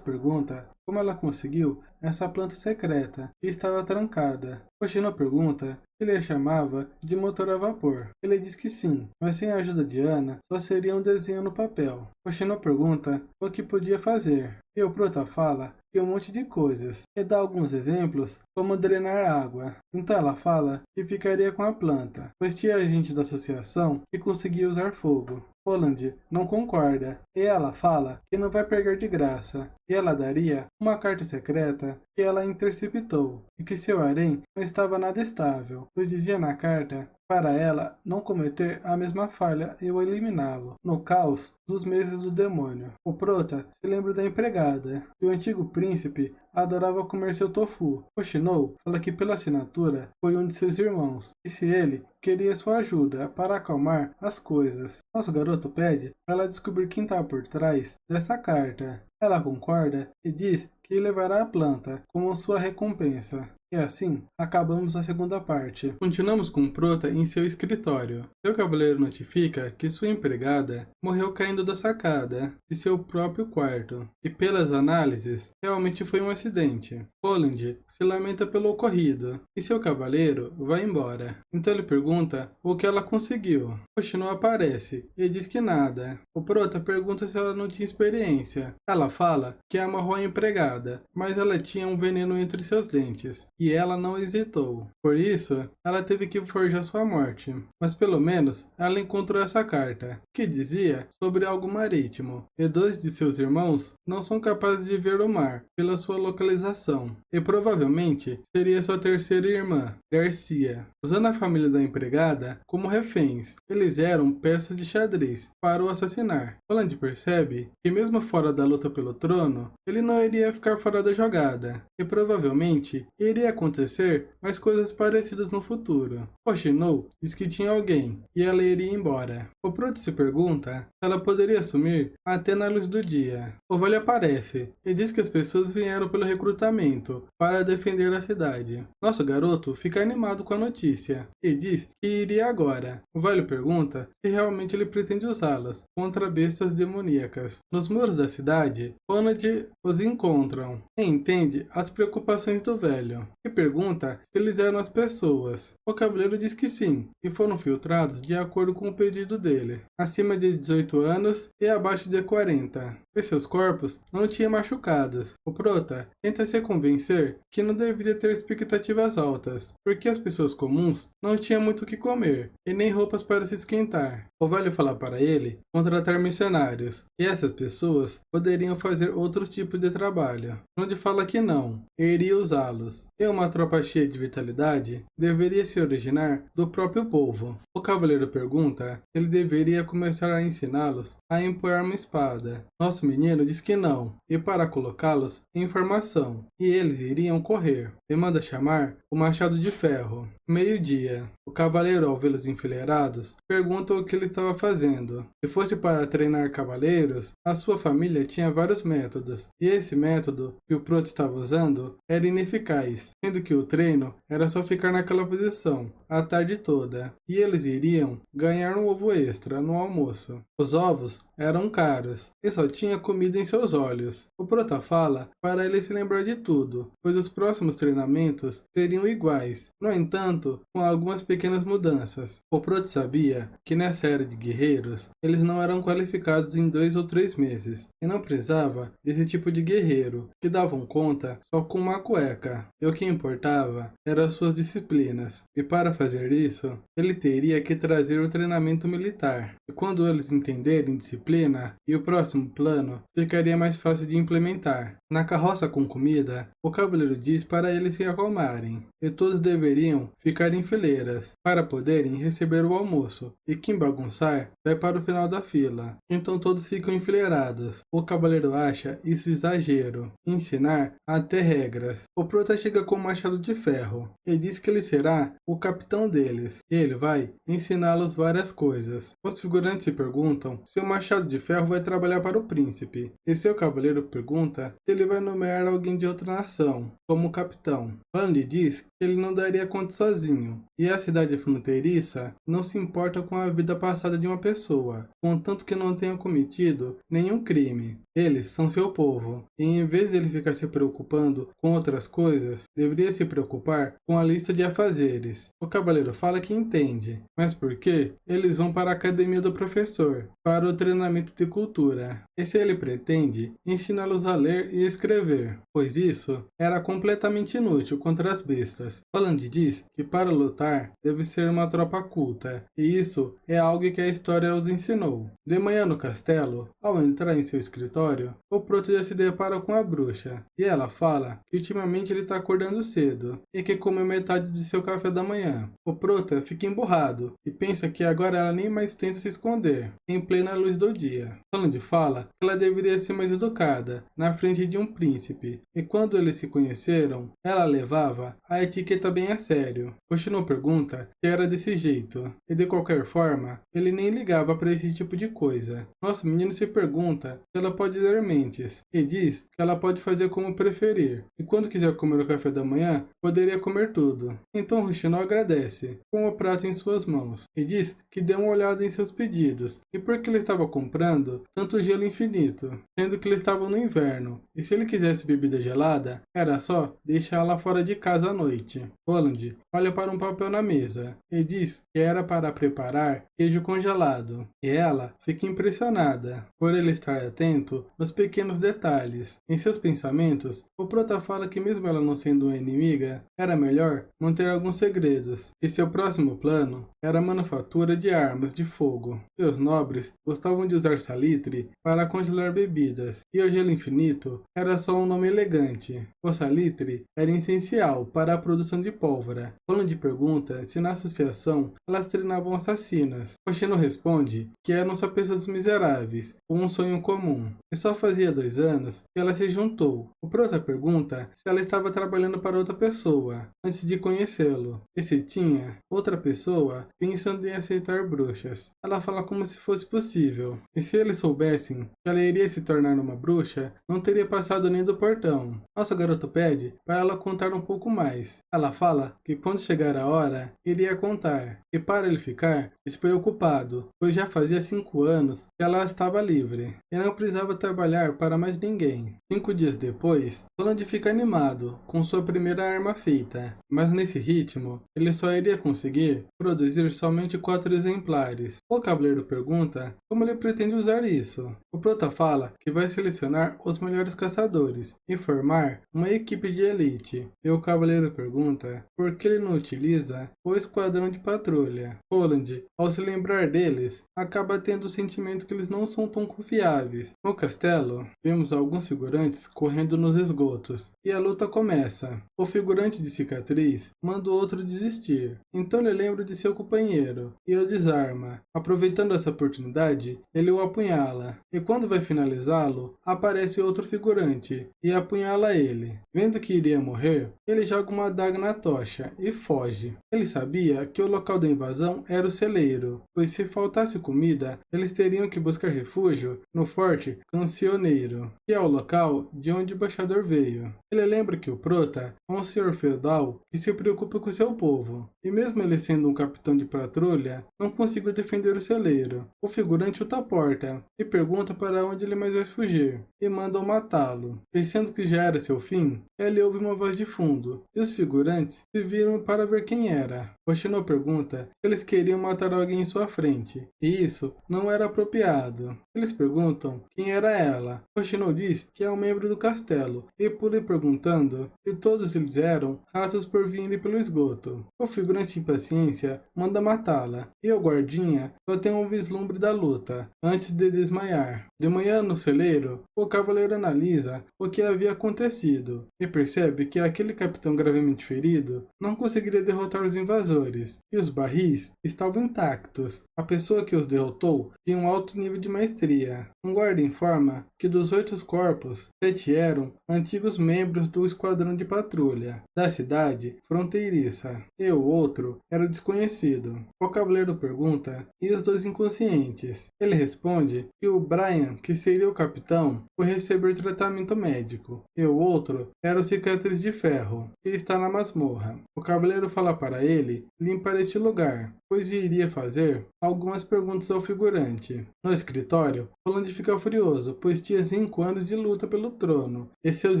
[SPEAKER 1] pergunta como ela conseguiu essa planta secreta que estava trancada. Rochinol pergunta se ele a chamava de motor a vapor. Ele diz que sim, mas sem a ajuda de Ana, só seria um desenho no papel. Rochinol pergunta o que podia fazer, e o prota fala que um monte de coisas, e dá alguns exemplos, como drenar água. Então ela fala que ficaria com a planta, pois tinha gente da associação que conseguia usar fogo. Roland não concorda, e ela fala que não vai pegar de graça, e ela daria uma carta secreta que ela interceptou, e que seu harém não estava nada estável, pois dizia na carta para ela não cometer a mesma falha e o eliminá-lo, no caos dos meses do demônio. O prota se lembra da empregada, e o antigo príncipe adorava comer seu tofu. Rochinol fala que pela assinatura foi um de seus irmãos, e se ele queria sua ajuda para acalmar as coisas. Nosso garoto pede para ela descobrir quem está por trás dessa carta. Ela concorda e diz que levará a planta como sua recompensa. E assim, acabamos a segunda parte. Continuamos com o prota em seu escritório. Seu cavaleiro notifica que sua empregada morreu caindo da sacada de seu próprio quarto. E pelas análises, realmente foi um acidente. Roland se lamenta pelo ocorrido, e seu cavaleiro vai embora. Então ele pergunta o que ela conseguiu. Rochinol aparece e diz que nada. O prota pergunta se ela não tinha experiência. Ela fala que amarrou a empregada, mas ela tinha um veneno entre seus dentes, e ela não hesitou. Por isso, ela teve que forjar sua morte. Mas pelo menos, ela encontrou essa carta, que dizia sobre algo marítimo, e 2 de seus irmãos não são capazes de ver o mar pela sua localização, e provavelmente seria sua terceira irmã, Garcia, usando a família da empregada como reféns. Eles eram peças de xadrez para o assassinar. Roland percebe que mesmo fora da luta pelo trono, ele não iria ficar fora da jogada, e provavelmente iria acontecer mais coisas parecidas no futuro. Rochinol diz que tinha alguém, e ela iria embora. O Proto se pergunta se ela poderia sumir até na luz do dia. O Vale aparece e diz que as pessoas vieram pelo recrutamento para defender a cidade. Nosso garoto fica animado com a notícia e diz que iria agora. O Vale pergunta se realmente ele pretende usá-las contra bestas demoníacas. Nos muros da cidade, Ronald os encontram e entende as preocupações do velho, e pergunta se eles eram as pessoas. O cavaleiro diz que sim, e foram filtrados de acordo com o pedido dele, acima de 18 anos e abaixo de 40. E seus corpos não tinham machucados. O prota tenta se convencer que não deveria ter expectativas altas, porque as pessoas comuns não tinham muito o que comer, e nem roupas para se esquentar. O velho fala para ele contratar mercenários, e essas pessoas poderiam fazer outros tipos de trabalho. Onde fala que não, e iria usá-los. E uma tropa cheia de vitalidade deveria se originar do próprio povo. O cavaleiro pergunta se ele deveria começar a ensiná-los a empunhar uma espada. Nosso menino diz que não, e para colocá-los em formação, e eles iriam correr, e manda chamar o machado de ferro. Meio-dia. O cavaleiro, ao vê-los enfileirados, pergunta o que ele estava fazendo. Se fosse para treinar cavaleiros, a sua família tinha vários métodos, e esse método que o Proto estava usando era ineficaz, sendo que o treino era só ficar naquela posição a tarde toda, e eles iriam ganhar um ovo extra no almoço. Os ovos eram caros, e só tinha comida em seus olhos. O Prota fala para ele se lembrar de tudo, pois os próximos treinamentos seriam iguais, no entanto, com algumas pequenas mudanças. O Proto sabia que nessa era de guerreiros, eles não eram qualificados em 2 ou 3 meses, e não precisava desse tipo de guerreiro, que davam conta só com uma cueca, e o que importava eram suas disciplinas. E para fazer isso, ele teria que trazer o treinamento militar. E quando eles entenderem disciplina e o próximo plano, ficaria mais fácil de implementar. Na carroça com comida, o cavaleiro diz para eles se acalmarem, e todos deveriam ficar em fileiras, para poderem receber o almoço, e quem bagunçar vai para o final da fila. Então todos ficam enfileirados. O cavaleiro cavaleiro acha isso exagero, ensinar até regras. O prota chega com um machado de ferro e diz que ele será o capitão deles, e ele vai ensiná-los várias coisas. Os figurantes se perguntam se o machado de ferro vai trabalhar para o príncipe, e seu cavaleiro pergunta se ele vai nomear alguém de outra nação como capitão. Van lhe diz que ele não daria conta sozinho, e a cidade fronteiriça não se importa com a vida passada de uma pessoa, contanto que não tenha cometido nenhum crime. Eles são seu povo, e em vez de ele ficar se preocupando com outras coisas, deveria se preocupar com a lista de afazeres. O cavaleiro fala que entende, mas por que eles vão para a academia do professor, para o treinamento de cultura? E se ele pretende ensiná-los a ler e escrever, pois isso era completamente inútil contra as bestas. Holland diz que para lutar deve ser uma tropa culta, e isso é algo que a história os ensinou. De manhã no castelo, ao entrar em seu escritório, o Proto já se depara com a bruxa, e ela fala que ultimamente ele está acordando cedo, e que comeu metade de seu café da manhã. O Prota fica emburrado, e pensa que agora ela nem mais tenta se esconder, em plena luz do dia. Holland fala que ela deveria ser mais educada, na frente de um príncipe, e quando eles se conheceram, ela levava a etiqueta bem a sério. Oshino pergunta se era desse jeito, e de qualquer forma, ele nem ligava para esse tipo de coisa. Nosso menino se pergunta se ela pode ler mentes, e diz que ela pode fazer como preferir, e quando quiser comer o café da manhã, poderia comer tudo. Então Oshino agradece, com o prato em suas mãos, e diz que deu uma olhada em seus pedidos, e por que ele estava comprando tanto gelo infinito, sendo que ele estava no inverno, e se ele quisesse bebida gelada, era só deixá-la fora de casa à noite. Holland olha para um papel na mesa e diz que era para preparar queijo congelado, e ela fica impressionada por ele estar atento nos pequenos detalhes. Em seus pensamentos, o Prota fala que mesmo ela não sendo uma inimiga, era melhor manter alguns segredos, e seu próximo plano era a manufatura de armas de fogo. Seus nobres gostavam de usar salitre para congelar bebidas, e o gelo infinito era só um nome elegante. O salitre era essencial para a produção de pólvora. Holland pergunta se na associação elas treinavam assassinas. Oshino responde que eram só pessoas miseráveis, com um sonho comum, e só fazia 2 anos que ela se juntou. O Prota pergunta se ela estava trabalhando para outra pessoa, antes de conhecê-lo, e se tinha outra pessoa pensando em aceitar bruxas. Ela fala como se fosse possível, e se eles soubessem que ela iria se tornar uma bruxa, não teria passado nem do portão. Nosso garoto pede para ela contar um pouco mais. Ela fala que quando chegar a hora, iria contar, e para ele ficar despreocupado, pois já fazia 5 anos que ela estava livre, e não precisava trabalhar para mais ninguém. 5 dias depois, Holland fica animado com sua primeira arma feita, mas nesse ritmo, ele só iria conseguir produzir somente 4 exemplares. O cavaleiro pergunta como ele pretende usar isso. O Prota fala que vai selecionar os melhores caçadores e formar uma equipe de elite, e o cavaleiro pergunta por que ele não utiliza o esquadrão de patrulha. Holland, ao se lembrar deles, acaba tendo o sentimento que eles não são tão confiáveis. No castelo, vemos alguns figurantes correndo nos esgotos, e a luta começa. O figurante de cicatriz manda o outro desistir, então ele lembra de seu companheiro, e o desarma. Aproveitando essa oportunidade, ele o apunhala, e quando vai finalizá-lo, aparece outro figurante, e apunhala ele. Vendo que iria morrer, ele joga uma adaga na tocha, e foge. Ele sabia que o local da invasão era o celeiro, pois se faltasse comida, eles teriam que buscar refúgio no Forte Cancioneiro, que é o local de onde o embaixador veio. Ele lembra que o Prota é um senhor feudal que se preocupa com seu povo, e mesmo ele sendo um capitão de patrulha, não conseguiu defender o celeiro. O figurante chuta a porta e pergunta para onde ele mais vai fugir, e mandam matá-lo. Pensando que já era seu fim, ele ouve uma voz de fundo, e os figurantes se viram para ver quem era. Oshino pergunta se eles queriam matar alguém em sua frente, e isso não era apropriado. Eles perguntam quem era ela. Oshino diz que é um membro do castelo, e por ir perguntando se todos eles eram ratos por virem pelo esgoto. O figurante em paciência manda matá-la, e o guardinha só tem um vislumbre da luta, antes de desmaiar. De manhã no celeiro, o cavaleiro analisa o que havia acontecido, e percebe que aquele capitão gravemente ferido não conseguiria derrotar os invasores, e os barris estavam intactos. A pessoa que os derrotou tinha um alto nível de maestria. Um guarda informa afirma que dos 8 corpos, 7 eram antigos membros do esquadrão de patrulha da cidade fronteiriça, e o outro era desconhecido. O cavaleiro pergunta: e os 2 inconscientes? Ele responde que o Brian, que seria o capitão, foi receber tratamento médico, e o outro era o cicatriz de ferro, que está na masmorra. O cavaleiro fala para ele limpar este lugar, pois iria fazer algumas perguntas ao figurante. No escritório, Roland fica furioso, pois tinha 5 anos de luta pelo trono, e seus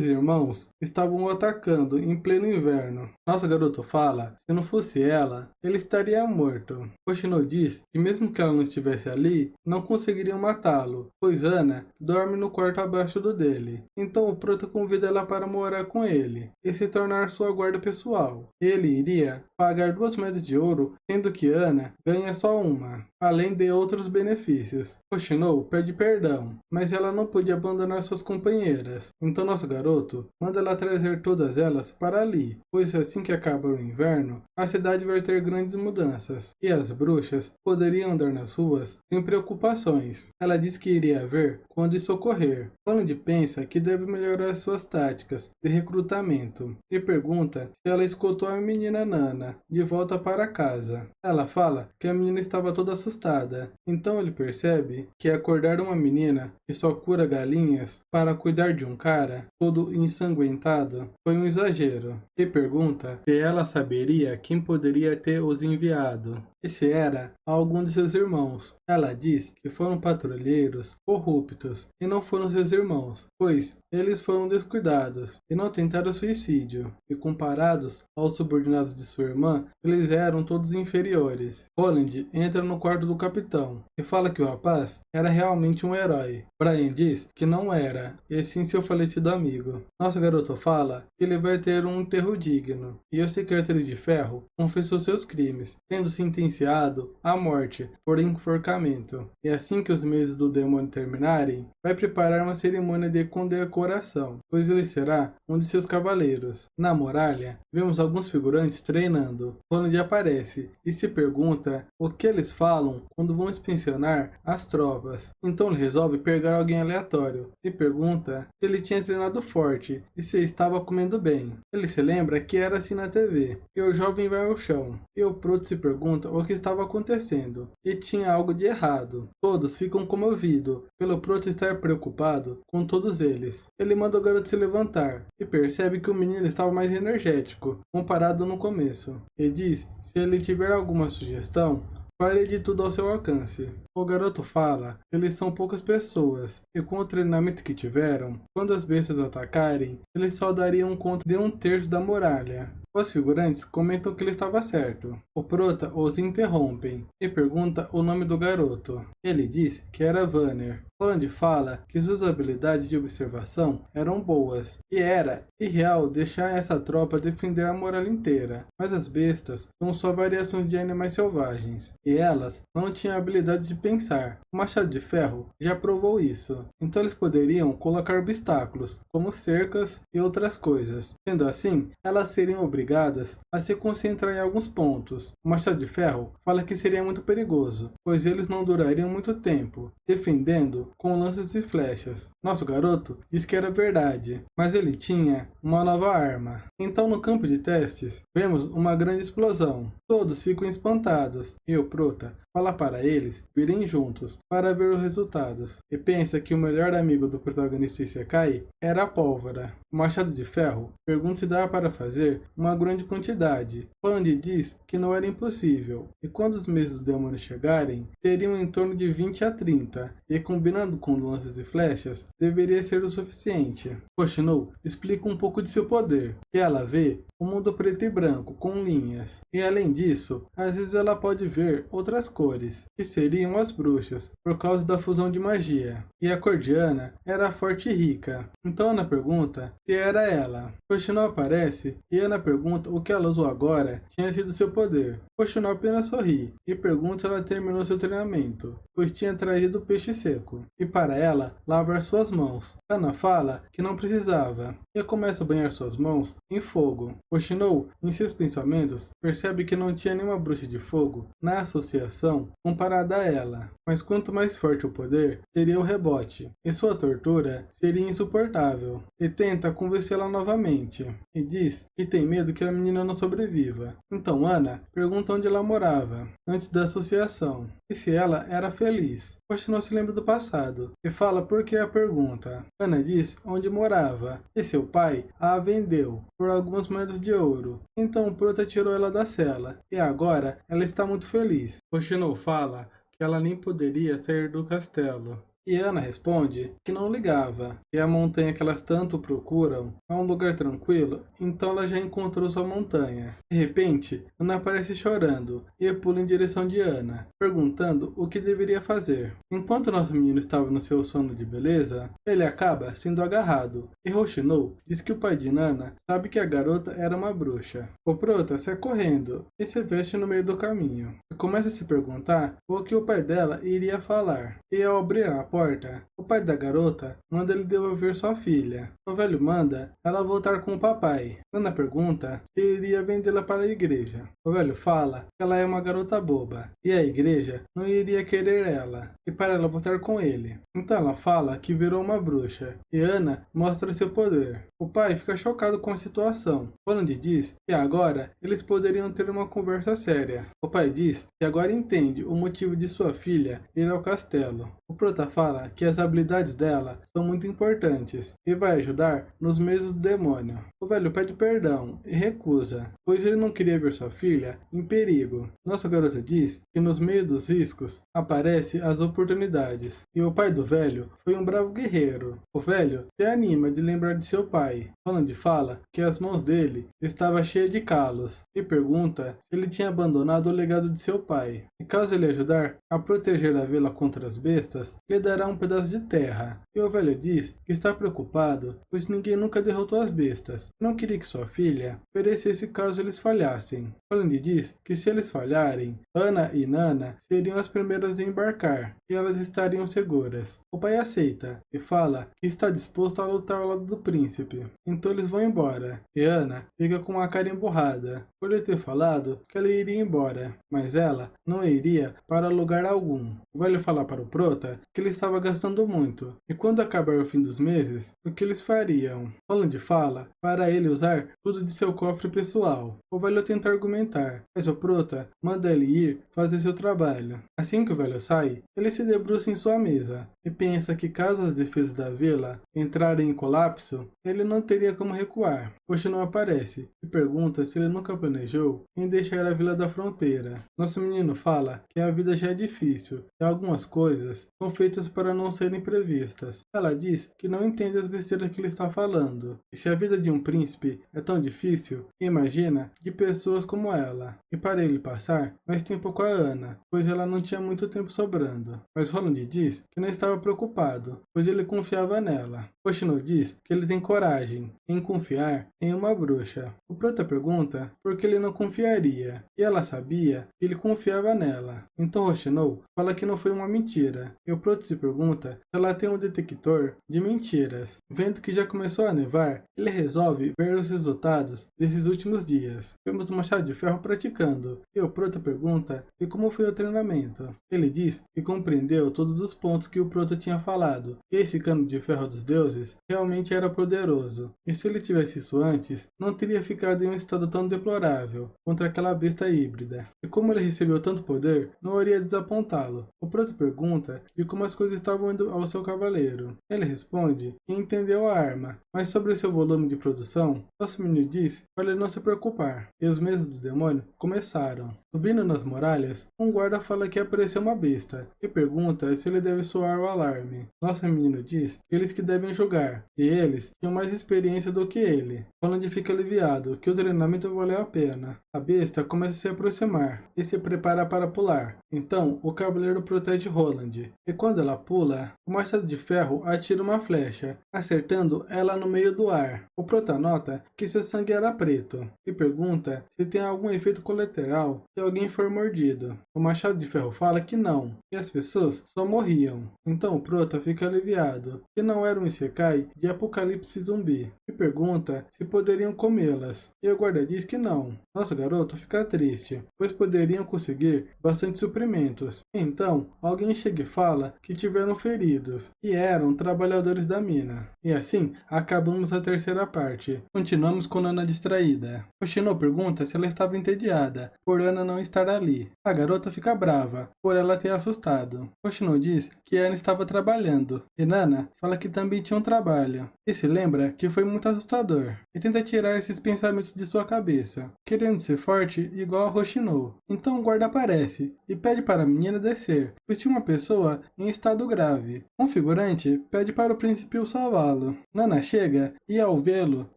[SPEAKER 1] irmãos estavam o atacando em pleno inverno. Nosso garoto fala, se não fosse ela, ele estaria morto. Hoshino diz que mesmo que ela não estivesse ali, não conseguiriam matá-lo, pois Ana dorme no quarto abaixo do dele. Então o Prota convida ela para morar com ele e se tornar sua guarda pessoal. Ele iria pagar 2 moedas de ouro, sendo que Ana ganha só uma, além de outros benefícios. Hoshino pede perdão, mas ela não podia abandonar suas companheiras. Então nosso garoto manda ela trazer todas elas para ali, pois assim que acaba o inverno, a cidade vai ter grandes mudanças, e as bruxas poderiam andar nas ruas sem preocupações. Ela diz que iria ver quando isso ocorrer. Roland pensa que deve melhorar suas táticas de recrutamento, e pergunta se ela escoltou a menina Nana de volta para casa. Ela fala que a menina estava toda assustada, então ele percebe que acordar uma menina que só cura galinhas para cuidar de um cara todo ensanguentado foi um exagero, e pergunta se ela saberia quem poderia ter os enviado, e se era algum de seus irmãos. Ela diz que foram patrulheiros corruptos e não foram seus irmãos, pois eles foram descuidados e não tentaram suicídio, e comparados aos subordinados de sua irmã, eles eram todos inferiores. Roland entra no quarto do capitão e fala que o rapaz era realmente um herói. Brian diz que não era, e sim seu falecido amigo. Nosso garoto fala que ele vai ter um enterro digno, e o cicatriz de ferro confessou seus crimes, sendo sentenciado à morte por enforcamento. E assim que os meses do demônio terminarem, vai preparar uma cerimônia de condecoração, pois ele será um de seus cavaleiros. Na muralha, vemos alguns figurantes treinando. Roland aparece e se pergunta o que eles falam quando vão inspecionar as tropas. Então ele resolve pegar alguém aleatório e pergunta se ele tinha treinado forte e se estava comendo bem. Ele se lembra que era assim na TV, e o jovem vai ao chão, e o Proto se pergunta o que estava acontecendo, e tinha algo de errado. Todos ficam comovidos pelo Proto estar preocupado com todos eles. Ele manda o garoto se levantar e percebe que o menino estava mais energético comparado no começo, e diz se ele tiver alguma sugestão, farei de tudo ao seu alcance. O garoto fala que eles são poucas pessoas, e com o treinamento que tiveram, quando as bestas atacarem, eles só dariam conta de 1/3 da muralha. Os figurantes comentam que ele estava certo. O Prota os interrompem e pergunta o nome do garoto. Ele diz que era Vanner. Roland fala que suas habilidades de observação eram boas, e era irreal deixar essa tropa defender a muralha inteira, mas as bestas são só variações de animais selvagens, e elas não tinham a habilidade de pensar. O Machado de Ferro já provou isso, então eles poderiam colocar obstáculos, como cercas e outras coisas. Sendo assim, elas seriam obrigadas a se concentrar em alguns pontos. O Machado de Ferro fala que seria muito perigoso, pois eles não durariam muito tempo, defendendo com lanças e flechas. Nosso garoto diz que era verdade, mas ele tinha uma nova arma. Então no campo de testes, vemos uma grande explosão. Todos ficam espantados, e o Prota fala para eles virem juntos para ver os resultados, e pensa que o melhor amigo do protagonista Isekai era a pólvora. O Machado de Ferro pergunta se dá para fazer uma grande quantidade. Roland diz que não era impossível, e quando os meses do demônio chegarem, teriam em torno de 20 a 30, e combinando com lanças e flechas, deveria ser o suficiente. Hoshino explica um pouco de seu poder, que ela vê o mundo preto e branco, com linhas, e além disso, às vezes ela pode ver outras cores, que seriam as bruxas, por causa da fusão de magia, e a cor de Ana era forte e rica. Então Ana pergunta se era ela. Hoshino aparece e Ana pergunta o que ela usou agora tinha sido seu poder. Hoshino apenas sorri e pergunta se ela terminou seu treinamento, pois tinha trazido peixe seco, e para ela lavar suas mãos. Ana fala que não precisava, e começa a banhar suas mãos em fogo. Hoshino, em seus pensamentos, percebe que não tinha nenhuma bruxa de fogo na associação explosão comparada a ela, mas quanto mais forte o poder, seria o rebote, e sua tortura seria insuportável. E tenta convencê-la novamente, e diz que tem medo que a menina não sobreviva. Então Ana pergunta onde ela morava, antes da associação, e se ela era feliz. Poxa, não se lembra do passado, e fala por que a pergunta. Ana diz onde morava, e seu pai a vendeu por algumas moedas de ouro. Então o Prota tirou ela da cela, e agora ela está muito feliz. Hoshino fala que ela nem poderia sair do castelo. E Ana responde que não ligava, e a montanha que elas tanto procuram é um lugar tranquilo, então ela já encontrou sua montanha. De repente, Ana aparece chorando e pula em direção de Ana, perguntando o que deveria fazer. Enquanto nosso menino estava no seu sono de beleza, ele acaba sendo agarrado, e Hoshino diz que o pai de Nana sabe que a garota era uma bruxa. O Prota sai correndo e se veste no meio do caminho, e começa a se perguntar o que o pai dela iria falar. E ao abrir a porta, o pai da garota manda ele devolver sua filha. O velho manda ela voltar com o papai. Ana pergunta se iria vendê-la para a igreja. O velho fala que ela é uma garota boba e a igreja não iria querer ela, e para ela voltar com ele. Então ela fala que virou uma bruxa e Ana mostra seu poder. O pai fica chocado com a situação. Roland diz que agora eles poderiam ter uma conversa séria. O pai diz que agora entende o motivo de sua filha ir ao castelo. O Prota fala que as habilidades dela são muito importantes e vai ajudar nos meses do demônio. O velho pede perdão e recusa, pois ele não queria ver sua filha em perigo. Nossa garota diz que nos meios dos riscos aparecem as oportunidades, e o pai do velho foi um bravo guerreiro. O velho se anima de lembrar de seu pai. Roland fala que as mãos dele estavam cheias de calos e pergunta se ele tinha abandonado o legado de seu pai. E caso ele ajudar a proteger a vila contra as bestas, lhe dará um pedaço de terra. E o velho diz que está preocupado, pois ninguém nunca derrotou as bestas. Não queria que sua filha perecesse caso eles falhassem. Roland diz que se eles falharem, Ana e Nana seriam as primeiras a embarcar, e elas estariam seguras. O pai aceita e fala que está disposto a lutar ao lado do príncipe. Então eles vão embora, e Ana fica com a cara emburrada, por ele ter falado que ela iria embora, mas ela não iria para lugar algum. O velho fala para o Prota que ele estava gastando muito, e quando acabar o fim dos meses, o que eles fariam? Roland fala para ele usar tudo de seu cofre pessoal. O velho tenta argumentar, mas o Prota manda ele ir fazer seu trabalho. Assim que o velho sai, ele se debruça em sua mesa e pensa que caso as defesas da vila entrarem em colapso, ele não teria como recuar. Hoshino aparece e pergunta se ele nunca planejou em deixar a vila da fronteira. Nosso menino fala que a vida já é difícil e algumas coisas são feitas para não serem previstas. Ela diz que não entende as besteiras que ele está falando. E se a vida de um príncipe é tão difícil, imagina de pessoas como ela. E para ele passar mais tempo com a Ana, pois ela não tinha muito tempo sobrando. Mas Roland diz que não estava preocupado, pois ele confiava nela. Hoshino diz que ele tem coragem em confiar em uma bruxa. O Prota pergunta por que ele não confiaria, e ela sabia que ele confiava nela. Então Hoshino fala que não foi uma mentira, e o Prota se pergunta se ela tem um detector de mentiras. Vendo que já começou a nevar, ele resolve ver os resultados desses últimos dias. Vemos o Machado de Ferro praticando, e o Prota pergunta de como foi o treinamento. Ele diz que compreendeu todos os pontos que o Prota tinha falado, e esse cano de ferro dos deuses realmente era poderoso, e se ele tivesse isso antes, não teria ficado em um estado tão deplorável contra aquela besta híbrida. E como ele recebeu tanto poder, não iria desapontá-lo. O Prota pergunta de como as coisas estavam indo ao seu cavaleiro. Ele responde que entendeu a arma, mas sobre seu volume de produção, nosso menino diz para ele não se preocupar. E os meses do demônio começaram. Subindo nas muralhas, um guarda fala que apareceu uma besta e pergunta se ele deve soar o alarme. Nosso menino diz que eles que devem jogar, e eles tinham mais experiência do que ele. Roland fica aliviado que o treinamento valeu a pena. A besta começa a se aproximar e se prepara para pular. Então, o cavaleiro protege Roland e quando ela pula, o Machado de Ferro atira uma flecha, acertando ela no meio do ar. O prota nota que seu sangue era preto e pergunta se tem algum efeito colateral se alguém for mordido. O Machado de Ferro fala que não, e as pessoas só morriam. Então o prota fica aliviado, que não era um isekai de apocalipse zumbi, e pergunta se poderiam comê-las. E o guarda diz que não. Nosso garoto fica triste, pois poderiam conseguir bastante suprimentos. Então, alguém chega e fala que tiveram feridos, e eram trabalhadores da mina. E assim, acabamos a terceira parte. Continuamos com Nana distraída. Hoshino pergunta se ela estava entediada, por Ana não estar ali. A garota fica brava, por ela ter assustado. Hoshino diz que Ana estava trabalhando, e Nana fala que também tinha um trabalho. E se lembra que foi muito assustador, e tenta tirar esses pensamentos de sua cabeça, querendo ser forte igual a Hoshino. Então o guarda aparece, e pede para a menina descer, pois tinha uma pessoa em estado grave. Um figurante pede para o príncipe salvá-lo. Nana chega e, ao vê-lo,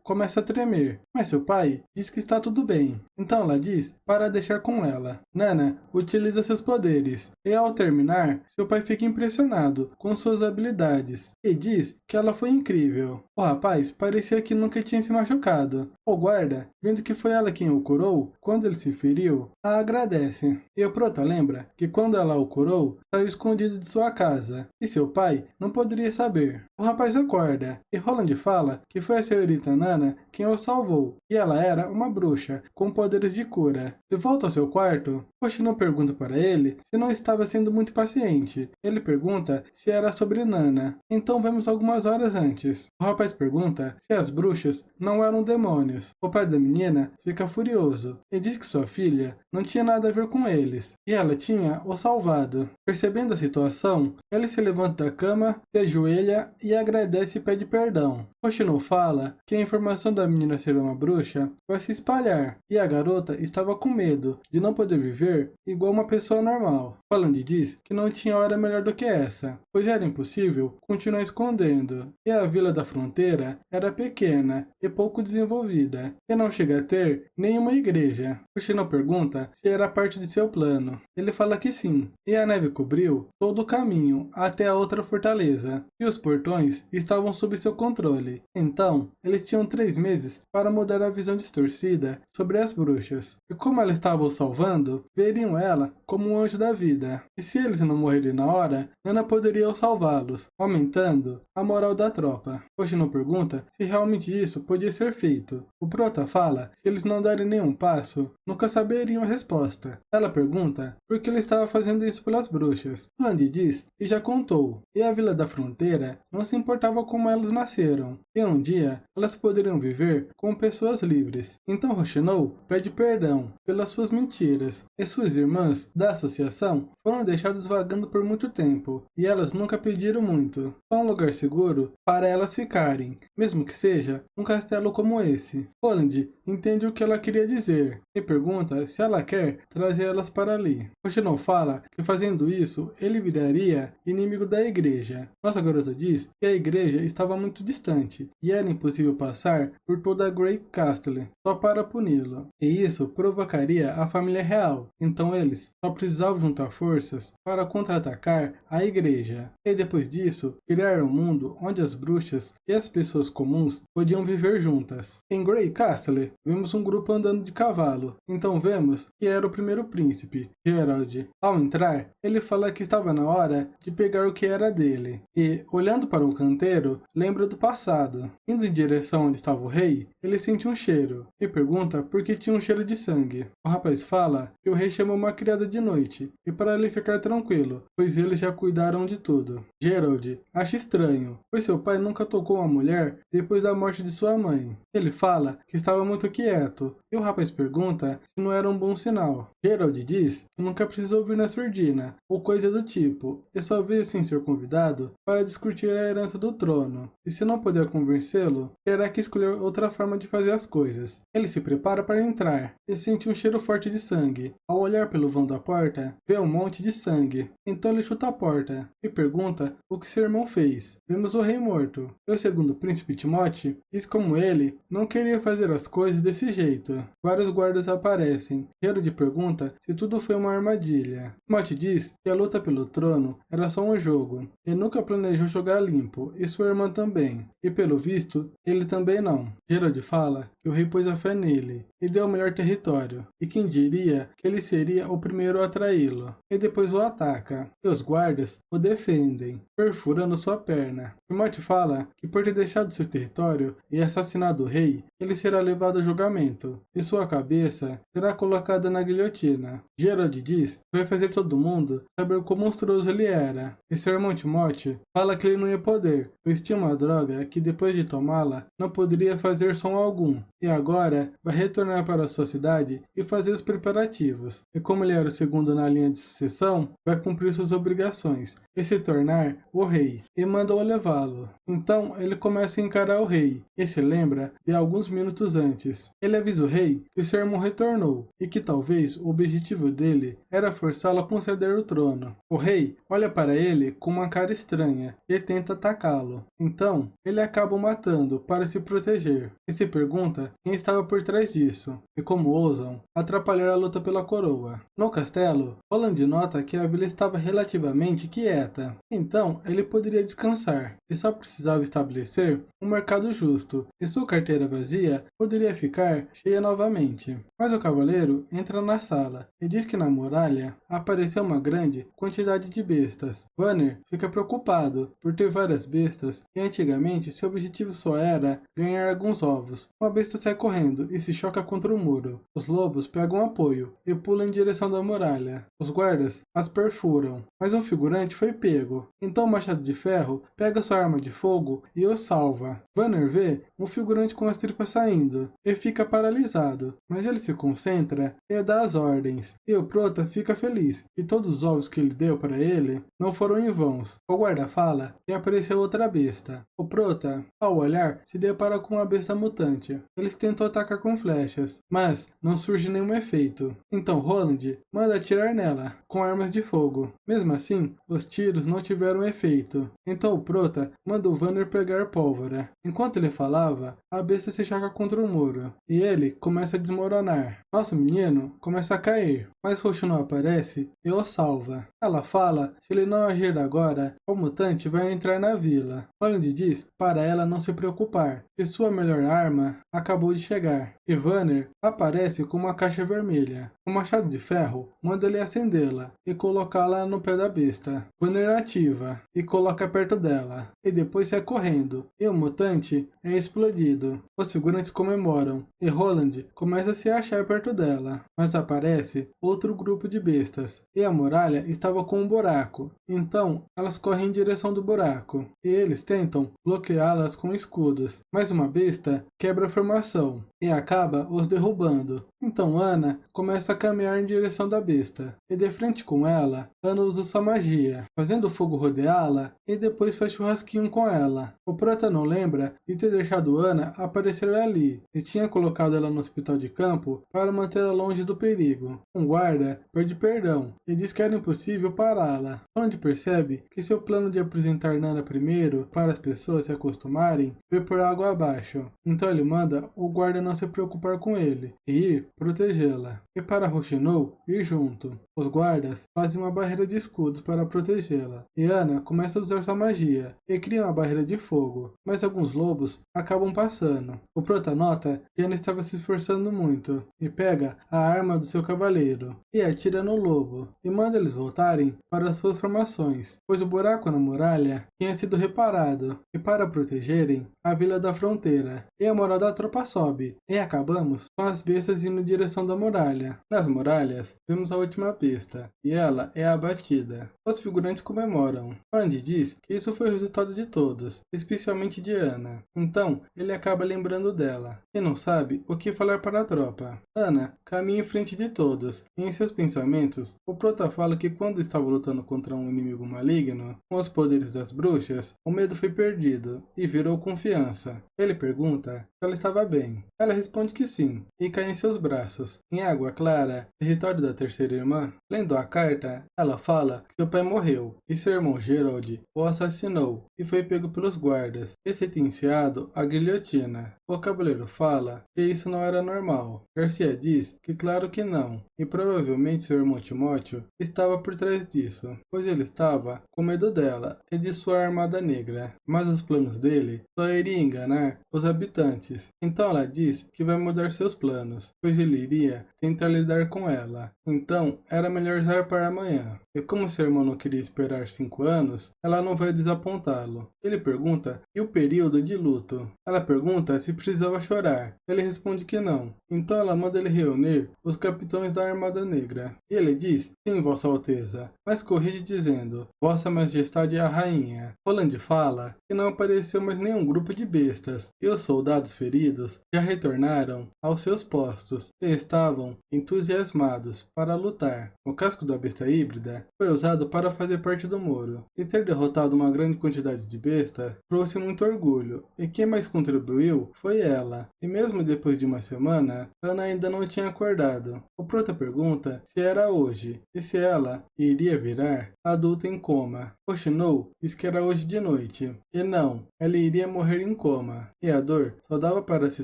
[SPEAKER 1] começa a tremer, mas seu pai diz que está tudo bem. Então ela diz para deixar com ela. Nana utiliza seus poderes, e ao terminar, seu pai fica impressionado com suas habilidades, e diz que ela foi incrível. O rapaz parecia que nunca tinha se machucado. O guarda, vendo que foi ela quem o curou, quando ele se feriu, a agradece. E o prota lembra que quando ela o curou, saiu escondido de sua casa, e seu pai não poderia saber. O rapaz acorda, e Roland fala que foi a senhorita Nana quem o salvou, e ela era uma bruxa, com poderes de cura. De volta ao seu quarto, Hoshino pergunta para ele se não estava sendo muito paciente. Ele pergunta se era sobre Nana. Então vemos algumas horas antes. O rapaz pergunta se as bruxas não eram demônios. O pai da menina fica furioso e diz que sua filha não tinha nada a ver com eles, e ela tinha o salvado. Percebendo a situação, ele se levanta da cama, se ajoelha e agradece e pede perdão. Hoshino fala que a informação da menina ser uma bruxa vai se espalhar, e a garota estava com medo de não poder viver igual uma pessoa normal. Roland diz que não tinha hora melhor do que essa, pois era impossível continuar escondendo, e a vila da fronteira era pequena e pouco desenvolvida, e não chega a ter nenhuma igreja. Hoshino pergunta se era parte de seu plano. Ele fala que sim, e a neve cobriu todo o caminho até a outra fortaleza, e os portões estavam sob seu controle. Então, eles tinham 3 meses para mudar a visão distorcida sobre as bruxas, e como ela estava o salvando, veriam ela como um anjo da vida. E se eles não morrerem na hora, Nana poderia salvá-los, aumentando a moral da tropa. Hoshino pergunta se realmente isso podia ser feito. O prota fala se eles não darem nenhum passo, nunca saberiam a resposta. Ela pergunta por que ele estava fazendo isso pelas bruxas. Roland diz que já contou, e a vila da fronteira não se importava como elas nasceram, e um dia elas poderiam viver como pessoas livres. Então Hoshino pede perdão pelas suas mentiras, e suas irmãs da associação foram deixadas vagando por muito tempo, e elas nunca pediram muito, só um lugar seguro para elas ficarem, mesmo que seja um castelo como esse. Roland entende o que ela queria dizer, e pergunta se ela quer trazer elas para ali. Hoshino fala que fazendo isso, ele viraria inimigo da igreja. Nossa garota diz que a igreja estava muito distante, e era impossível passar por toda a Grey Castle, só para puni-lo. E isso provocaria a família real, então eles só precisavam juntar forças para contra-atacar a igreja. E depois disso, criar um mundo onde as bruxas e as pessoas comuns podiam viver juntas. Em Grey Castle, vemos um grupo andando de cavalo, então vemos que era o primeiro príncipe, Gerald. Ao entrar, ele fala que estava na hora de pegar o que era dele, e, olhando para o canteiro, lembra do passado. Indo em direção onde estava o rei, ele sente um cheiro, e pergunta por que tinha um cheiro de sangue. O rapaz fala que o rei chamou uma criada de noite, e para ele ficar tranquilo, pois eles já cuidaram de tudo. Gerald acha estranho, pois seu pai nunca tocou uma mulher depois da morte de sua mãe. Ele fala que estava muito quieto, e o rapaz pergunta se não era um bom sinal. Gerald diz que nunca precisou vir na surdina, ou coisa do tipo, e só veio sem ser convidado para discutir a herança do trono. E se não puder conversar convencê-lo, terá que escolher outra forma de fazer as coisas. Ele se prepara para entrar e sente um cheiro forte de sangue. Ao olhar pelo vão da porta, vê um monte de sangue. Então ele chuta a porta e pergunta o que seu irmão fez. Vemos o rei morto. E o segundo príncipe Timóteo diz como ele não queria fazer as coisas desse jeito. Vários guardas aparecem. Geralt pergunta se tudo foi uma armadilha. Timóteo diz que a luta pelo trono era só um jogo. Ele nunca planejou jogar limpo, e sua irmã também. E pelo visto, ele também não. Geralt fala que o rei pôs a fé nele e deu o melhor território. E quem diria que ele seria o primeiro a traí-lo. E depois o ataca. E os guardas o defendem, perfurando sua perna. Timóteo fala que por ter deixado seu território e assassinado o rei, ele será levado a julgamento, e sua cabeça será colocada na guilhotina. Geralt diz que vai fazer todo mundo saber quão monstruoso ele era. E seu irmão Timóteo fala que ele não ia poder, pois tinha uma droga que depois de tomá-la não poderia fazer som algum. E agora vai retornar para sua cidade e fazer os preparativos. E como ele era o segundo na linha de sucessão, vai cumprir suas obrigações e se tornar o rei. E manda-o levá-lo. Então ele começa a encarar o rei e se lembra de alguns minutos antes. Ele avisa o rei que seu irmão retornou e que talvez o objetivo dele era forçá-lo a conceder o trono. O rei olha para ele com uma cara estranha e tenta atacá-lo. Então ele acaba o matando para se proteger e se pergunta quem estava por trás disso e como ousam atrapalhar a luta pela coroa. No castelo, Roland nota que a vila estava relativamente quieta, então ele poderia descansar e só precisava estabelecer um mercado justo, e sua carteira vazia poderia ficar cheia novamente. Mas o cavaleiro entra na sala e diz que na muralha apareceu uma grande quantidade de bestas. Vanner fica preocupado por ter várias bestas e antigamente seu objetivo só era ganhar alguns ovos. Uma besta sai correndo e se choca contra o muro. Os lobos pegam apoio e pulam em direção da muralha. Os guardas as perfuram, mas um figurante foi pego. Então o Machado de Ferro pega sua arma de fogo e o salva. Vanner vê um figurante com as tripas saindo e fica paralisado, mas ele se concentra e dá as ordens. E o Prota fica feliz que todos os ovos que ele deu para ele não foram em vãos. O guarda fala que apareceu outra besta. O Prota, ao olhar, se depara com uma besta mutante. Eles tentam atacar com flechas, mas não surge nenhum efeito. Então Roland manda atirar nela com armas de fogo. Mesmo assim, os tiros não tiveram efeito. Então o Prota manda o Vanner pegar pólvora. Enquanto ele falava, a besta se choca contra o muro e ele começa a desmoronar. Nosso menino começa a cair, mas Roxo não aparece e o salva. Ela fala se ele não agir agora, o mutante vai entrar na vila. Roland diz para ela não se preocupar, que sua melhor arma acabou de chegar. E Vanner aparece com uma caixa vermelha. O Machado de Ferro manda ele acendê-la e colocá-la no pé da besta. Vanner ativa e coloca perto dela, e depois sai correndo, e o mutante é explodido. Os figurantes comemoram, e Roland começa a se achar perto dela, mas aparece outro grupo de bestas, e a muralha estava com um buraco. Então elas correm em direção do buraco, e eles tentam bloqueá-las com escudos, mas uma besta quebra a formação e acaba os derrubando. Então Ana começa a caminhar em direção da besta, e de frente com ela, Ana usa sua magia, fazendo o fogo rodeá-la e depois faz churrasquinho com ela. O Prota não lembra de ter deixado Ana aparecer ali, e tinha colocado ela no hospital de campo para mantê-la longe do perigo. Um guarda pede perdão e diz que era impossível pará-la. Onde percebe que seu plano de apresentar Nana primeiro para as pessoas se acostumarem veio por água abaixo. Então ele manda o guarda não se preocupar com ele e ir protegê-la. E para Rochinol ir junto. Os guardas fazem uma barreira de escudos para protegê-la. E Ana começa a usar sua magia e cria uma barreira de fogo, mas alguns lobos acabam passando. O Prota nota que Ana estava se esforçando muito e pega a arma do seu cavaleiro e atira no lobo e manda eles voltarem para as suas formações, pois o buraco na muralha tinha sido reparado, e para protegerem a vila da fronteira. E a moral da tropa sobe, e acabamos com as bestas indo em direção da muralha. Nas muralhas, vemos a última besta, e ela é abatida. Os figurantes comemoram. Randy diz que isso foi o resultado de todos, especialmente de Ana. Então, ele acaba lembrando dela, e não sabe o que falar para a tropa. Ana caminha em frente de todos, e em seus pensamentos, o prota fala que quando estava lutando contra um inimigo maligno, com os poderes das bruxas, o medo foi perdido, e virou confiança. Ele pergunta se ela estava bem. Ela responde que sim, e cai em seus braços. Em Água Clara, território da terceira irmã, lendo a carta, ela fala que seu pai morreu, e seu irmão Gerald o assassinou, e foi pego pelos guardas, e sentenciado à guilhotina. O cavaleiro fala que isso não era normal. Garcia diz que claro que não, e provavelmente seu irmão Timóteo estava por trás disso, pois ele estava com medo dela e de sua armada negra, mas os planos dele só iriam enganar os habitantes. Então ela diz que vai mudar seus planos, pois ele iria tentar lidar com ela. Então era melhor usar para amanhã. E como seu irmão não queria esperar 5 anos, ela não vai desapontá-lo. Ele pergunta e o período de luto. Ela pergunta se precisava chorar. Ele responde que não. Então ela manda ele reunir os capitães da Armada Negra. E ele diz, sim, Vossa Alteza, mas corrige dizendo, Vossa Majestade é a Rainha. Roland fala que não apareceu mais nenhum grupo de bestas, e os soldados feridos já retornaram aos seus postos e estavam entusiasmados para lutar. O casco da besta híbrida foi usado para fazer parte do muro, e ter derrotado uma grande quantidade de besta trouxe muito orgulho, e quem mais contribuiu foi ela. E mesmo depois de uma semana, Ana ainda não tinha acordado. O prota pergunta se era hoje, e se ela iria virar adulta em coma. Oshinou diz que era hoje de noite, e não, ela iria morrer em coma, e a dor só dava para ser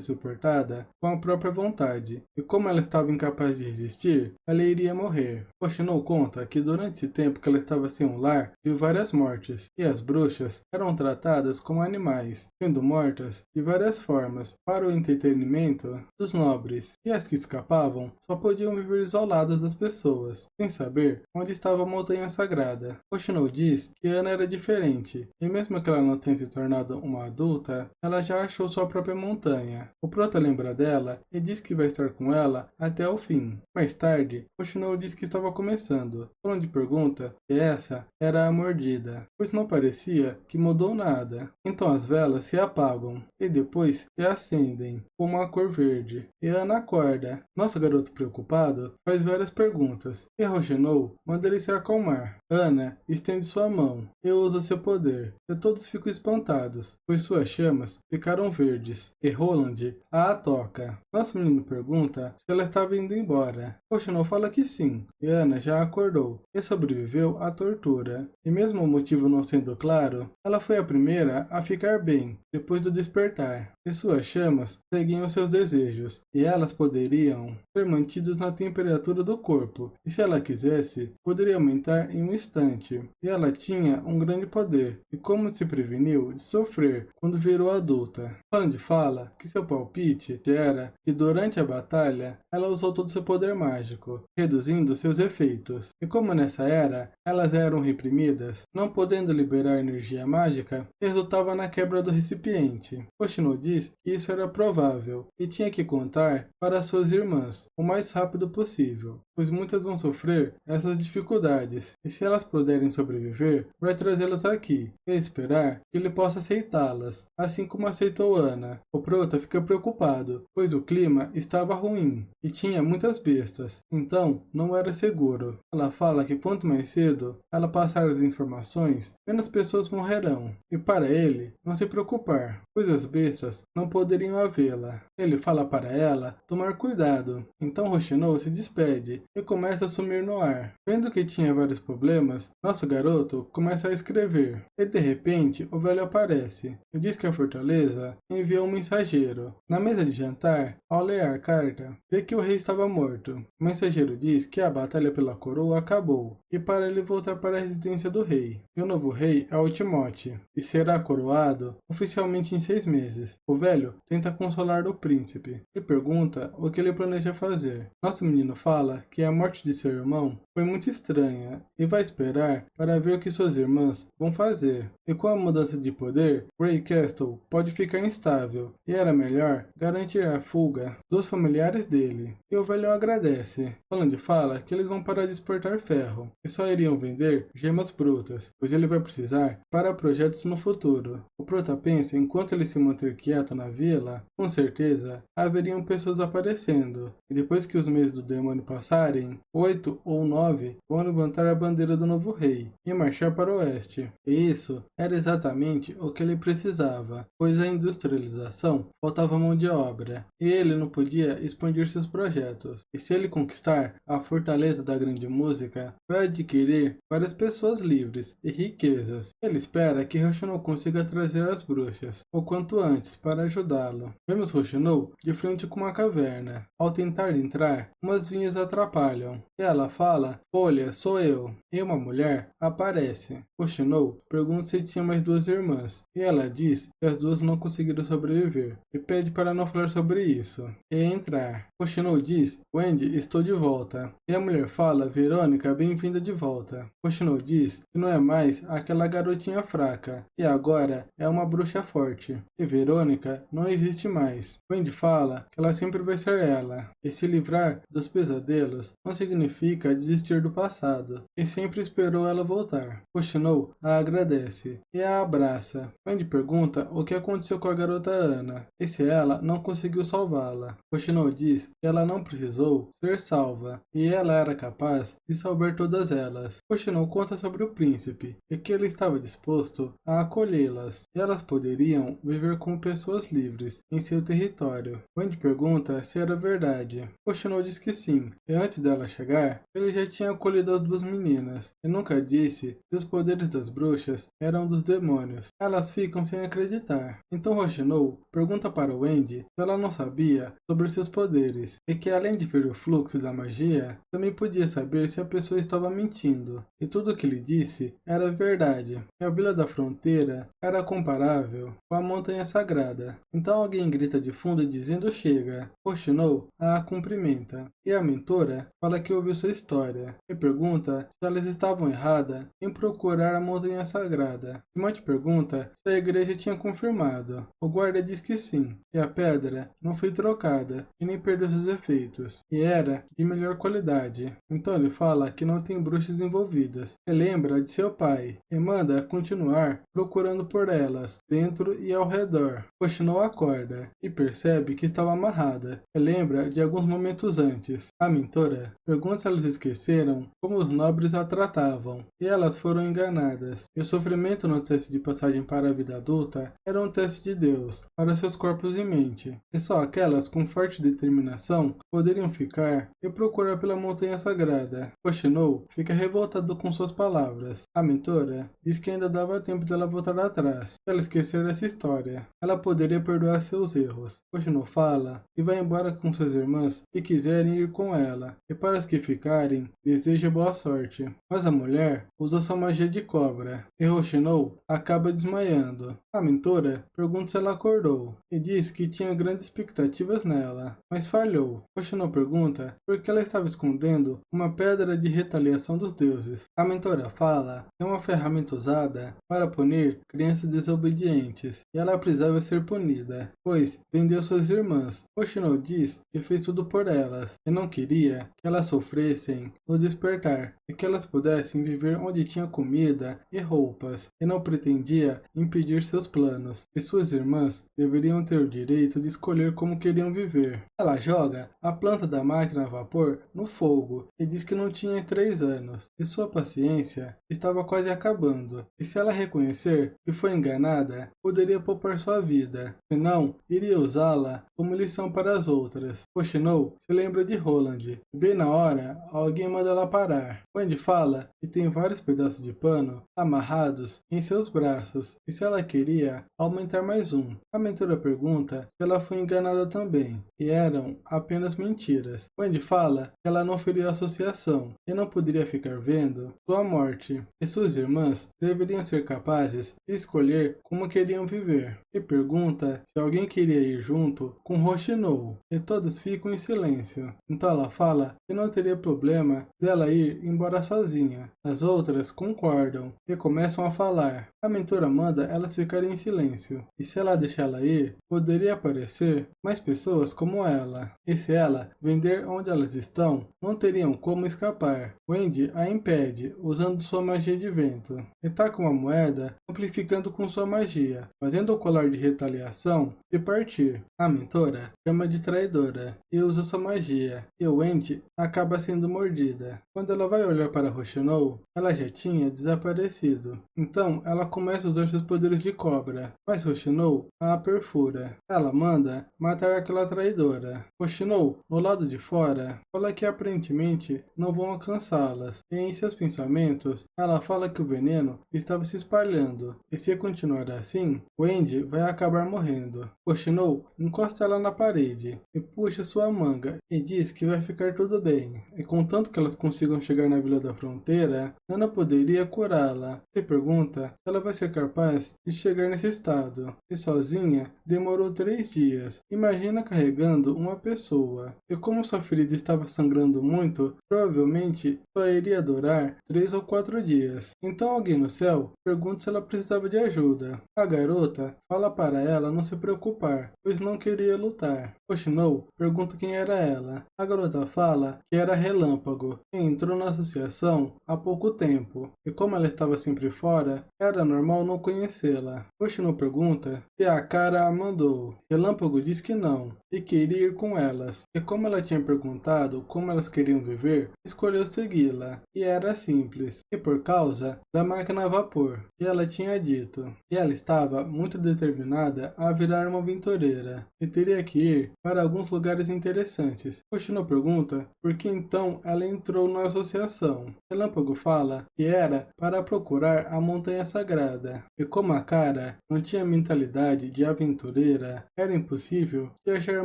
[SPEAKER 1] suportada com a própria vontade, e como ela estava incapaz de resistir, ela iria morrer. Oshinou conta que durante esse tempo que ela estava sem um lar, viu várias mortes, e as bruxas eram tratadas como animais, sendo mortas de várias formas, para o entretenimento dos nobres, e as que escapavam só podiam viver isoladas das pessoas, sem saber onde estava a montanha sagrada. Oshinou diz que Ana era diferente, e mesmo que ela não tenha se tornado uma adulta, ela já achou sua própria montanha. O prota lembra dela e diz que vai estar com ela até o fim. Mais tarde, Oshinou diz que estava começando, onde pergunta se essa era a mordida, pois não parecia que mudou nada. Então as velas se apagam, e depois se acendem, com uma cor verde, e Ana acorda. Nosso garoto preocupado faz várias perguntas, e Oshinou manda ele se acalmar. Ana estende sua mão e usa seu poder, e todos ficam espantados, pois suas chamas ficaram verdes, e Roland a toca. Nosso menino pergunta se ela estava indo embora. Oshinou fala que sim, e Ana já acordou, e sobreviveu à tortura. E mesmo o motivo não sendo claro, ela foi a primeira a ficar bem, depois do despertar, e suas chamas seguiam seus desejos, e elas poderiam ser mantidas na temperatura do corpo, e se ela quisesse, poderia aumentar em um instante. E ela tinha um grande poder, e como se preveniu de sofrer quando virou adulta. Roland fala que seu palpite era que durante a batalha ela usou todo seu poder mágico, reduzindo seus efeitos. E como nessa era elas eram reprimidas, não podendo liberar energia mágica, resultava na quebra do recipiente. Oshinou diz que isso era provável e tinha que contar para suas irmãs o mais rápido possível, pois muitas vão sofrer essas dificuldades, e se elas puderem sobreviver, vai trazê-las aqui e esperar que ele possa aceitá-las, assim como aceitou Ana. O prota fica preocupado, pois o clima estava ruim e tinha muitas bestas, então não era seguro. Ela fala que quanto mais cedo ela passar as informações, menos pessoas morrerão, e para ele não se preocupar, pois as bestas não poderiam havê-la. Ele fala para ela tomar cuidado, então Oshinou se despede e começa a sumir no ar. Vendo que tinha vários problemas, nosso garoto começa a escrever, e de repente o velho aparece e diz que a fortaleza enviou um mensageiro. Na mesa de jantar, ao ler a carta, vê que o rei estava morto. O mensageiro diz que a batalha pela coroa acabou, e para ele voltar para a residência do rei. E o novo rei é o Timóteo, e será coroado oficialmente em 6 meses. O velho tenta consolar o príncipe, e pergunta o que ele planeja fazer. Nosso menino fala que a morte de seu irmão foi muito estranha, e vai esperar para ver o que suas irmãs vão fazer. E com a mudança de poder, Grey Castle pode ficar instável, e era melhor garantir a fuga dos familiares familiares dele. E o velho agradece. Roland fala que eles vão parar de exportar ferro e só iriam vender gemas brutas, pois ele vai precisar para projetos no futuro. O prota pensa enquanto ele se manter quieto na vila, com certeza haveriam pessoas aparecendo, e depois que os meses do demônio passarem, 8 ou 9 vão levantar a bandeira do novo rei e marchar para o oeste. E isso era exatamente o que ele precisava, pois a industrialização faltava mão de obra, e ele não podia expandir seus projetos. E se ele conquistar a fortaleza da grande música, vai adquirir várias pessoas livres e riquezas. Ele espera que Roshinou consiga trazer as bruxas o quanto antes para ajudá-lo. Vemos Roshinou de frente com uma caverna. Ao tentar entrar, umas vinhas atrapalham. E ela fala: "Olha, sou eu." E uma mulher aparece. Roshinou pergunta se tinha mais duas irmãs, e ela diz que as duas não conseguiram sobreviver, e pede para não falar sobre isso. E entrar. Roshinou diz: "Wendy, estou de volta." E a mulher fala: "Verônica, bem-vinda de volta." Roshinou diz que não é mais aquela garotinha fraca, e agora é uma bruxa forte. E Verônica não existe mais. Wendy fala que ela sempre vai ser ela, e se livrar dos pesadelos não significa desistir do passado, e sempre esperou ela voltar. Roshinou a agradece e a abraça. Wendy pergunta o que aconteceu com a garota Ana, e se ela não conseguiu salvá-la. Roshinou diz que ela não precisou ser salva, e ela era capaz de salvar todas elas. Roshinou conta sobre o príncipe, e que ele estava disposto a acolhê-las, e elas poderiam viver como pessoas livres em seu território. Wendy pergunta se era verdade. Roshinou diz que sim, e antes dela chegar, ele já tinha acolhido as duas meninas, e nunca disse que os poderes das bruxas eram dos demônios. Elas ficam sem acreditar. Então Roshinou pergunta para Wendy se ela não sabia sobre seus poderes, e que além de ver o fluxo da magia, também podia saber se a pessoa estava mentindo. E tudo o que ele disse era verdade. E a Vila da Fronteira era comparável com a Montanha Sagrada. Então alguém grita de fundo dizendo chega. Roshinou a cumprimenta. E a mentora fala que ouviu sua história e pergunta se elas estavam erradas em procurar a Montanha Sagrada. Timothy pergunta se a igreja tinha confirmado. O guarda diz que sim, e a pedra não foi trocada e nem perdeu seus efeitos, e era de melhor qualidade. Então ele fala que não tem bruxas envolvidas, e lembra de seu pai, e manda continuar procurando por elas, dentro e ao redor. Roshinou acorda e percebe que estava amarrada, e lembra de alguns momentos antes. A mentora pergunta se elas esqueceram como os nobres a tratavam, e elas foram enganadas. E o sofrimento no teste de passagem para a vida adulta era um teste de Deus para seus corpos e mente, e só aquelas com forte determinação poderiam ficar e procurar pela montanha sagrada. Roshinou fica revoltado com suas palavras. A mentora diz que ainda dava tempo dela voltar atrás. Se ela esquecer essa história, ela poderia perdoar seus erros. Roshinou fala e vai embora com suas irmãs que quiserem ir com ela, e para as que ficarem, deseja boa sorte. Mas a mulher usa sua magia de cobra, e Roshinou acaba desmaiando. A mentora pergunta se ela acordou, e diz que tinha grandes expectativas nela, mas falhou. Roshinou pergunta por que ela estava escondendo uma pedra de retaliação dos deuses. A mentora fala que é uma ferramenta usada para punir crianças desobedientes, e ela precisava ser punida, pois vendeu suas irmãs. Roshinou diz que fez tudo por elas, e não queria que elas sofressem no despertar, e que elas pudessem viver onde tinha comida e roupas, e não pretendia impedir seus planos, e suas irmãs deveriam ter o direito de escolher como queriam viver. Ela joga a planta da máquina a vapor no fogo, e diz que não tinha 3 anos, e sua paciência estava quase acabando, e se ela reconhecer que foi enganada, poderia poupar sua vida, senão iria usá-la como lição para as outras. Roshinou se lembra de Roland, e bem na hora, alguém manda ela parar. Wendy fala que tem vários pedaços de pano amarrados em seus braços, e se ela queria aumentar mais um. A mentora pergunta se ela foi enganada também, e eram apenas mentiras. Wendy fala que ela não feriu a associação, e não poderia ficar vendo sua morte, e suas irmãs deveriam ser capazes de escolher como queriam viver, e pergunta se alguém queria ir junto com Roshinou, e todos ficam em silêncio. Então ela fala que não teria problema dela ir embora sozinha. As outras concordam e começam a falar. A mentora manda elas ficarem em silêncio, e se ela deixar ela ir, poderia aparecer mais pessoas como ela. ela. E se ela vender onde elas estão, não teriam como escapar. Wendy a impede, usando sua magia de vento. E taca uma moeda, amplificando com sua magia, fazendo o colar de retaliação se partir. A mentora chama de traidora e usa sua magia, e Wendy acaba sendo mordida. Quando ela vai olhar para Roshinou, ela já tinha desaparecido. Então ela começa a usar seus poderes de cobra, mas Roshinou a perfura. Ela manda matar aquela traidora. Roshinou, no lado de fora, fala que aparentemente não vão alcançá-las, e em seus pensamentos, ela fala que o veneno estava se espalhando, e se continuar assim, Wendy vai acabar morrendo. Roshinou encosta ela na parede, e puxa sua manga, e diz que vai ficar tudo bem, e contanto que elas consigam chegar na Vila da Fronteira, Nana poderia curá-la. Se pergunta se ela vai ser capaz de chegar nesse estado, e sozinha demorou 3 dias. Imagina carregando uma pessoa, e como sua ferida estava sangrando muito, provavelmente só iria durar 3 ou 4 dias. Então alguém no céu pergunta se ela precisava de ajuda. A garota fala para ela não se preocupar, pois não queria lutar. Roshinou pergunta quem era ela. A garota fala que era Relâmpago, e entrou na associação há pouco tempo, e como ela estava sempre fora, era normal não conhecê-la. Roshinou pergunta se a cara a mandou. Relâmpago diz que não, e queria ir com elas, e como ela tinha perguntado como elas queriam viver, escolheu segui-la, e era simples, e por causa da máquina a vapor, que ela tinha dito. E ela estava muito determinada a virar uma aventureira, e teria que ir para alguns lugares interessantes. Roshinou pergunta por que então ela entrou na associação. Relâmpago fala que era para procurar a montanha sagrada, e como a cara não tinha mentalidade de aventureira, era impossível de achar a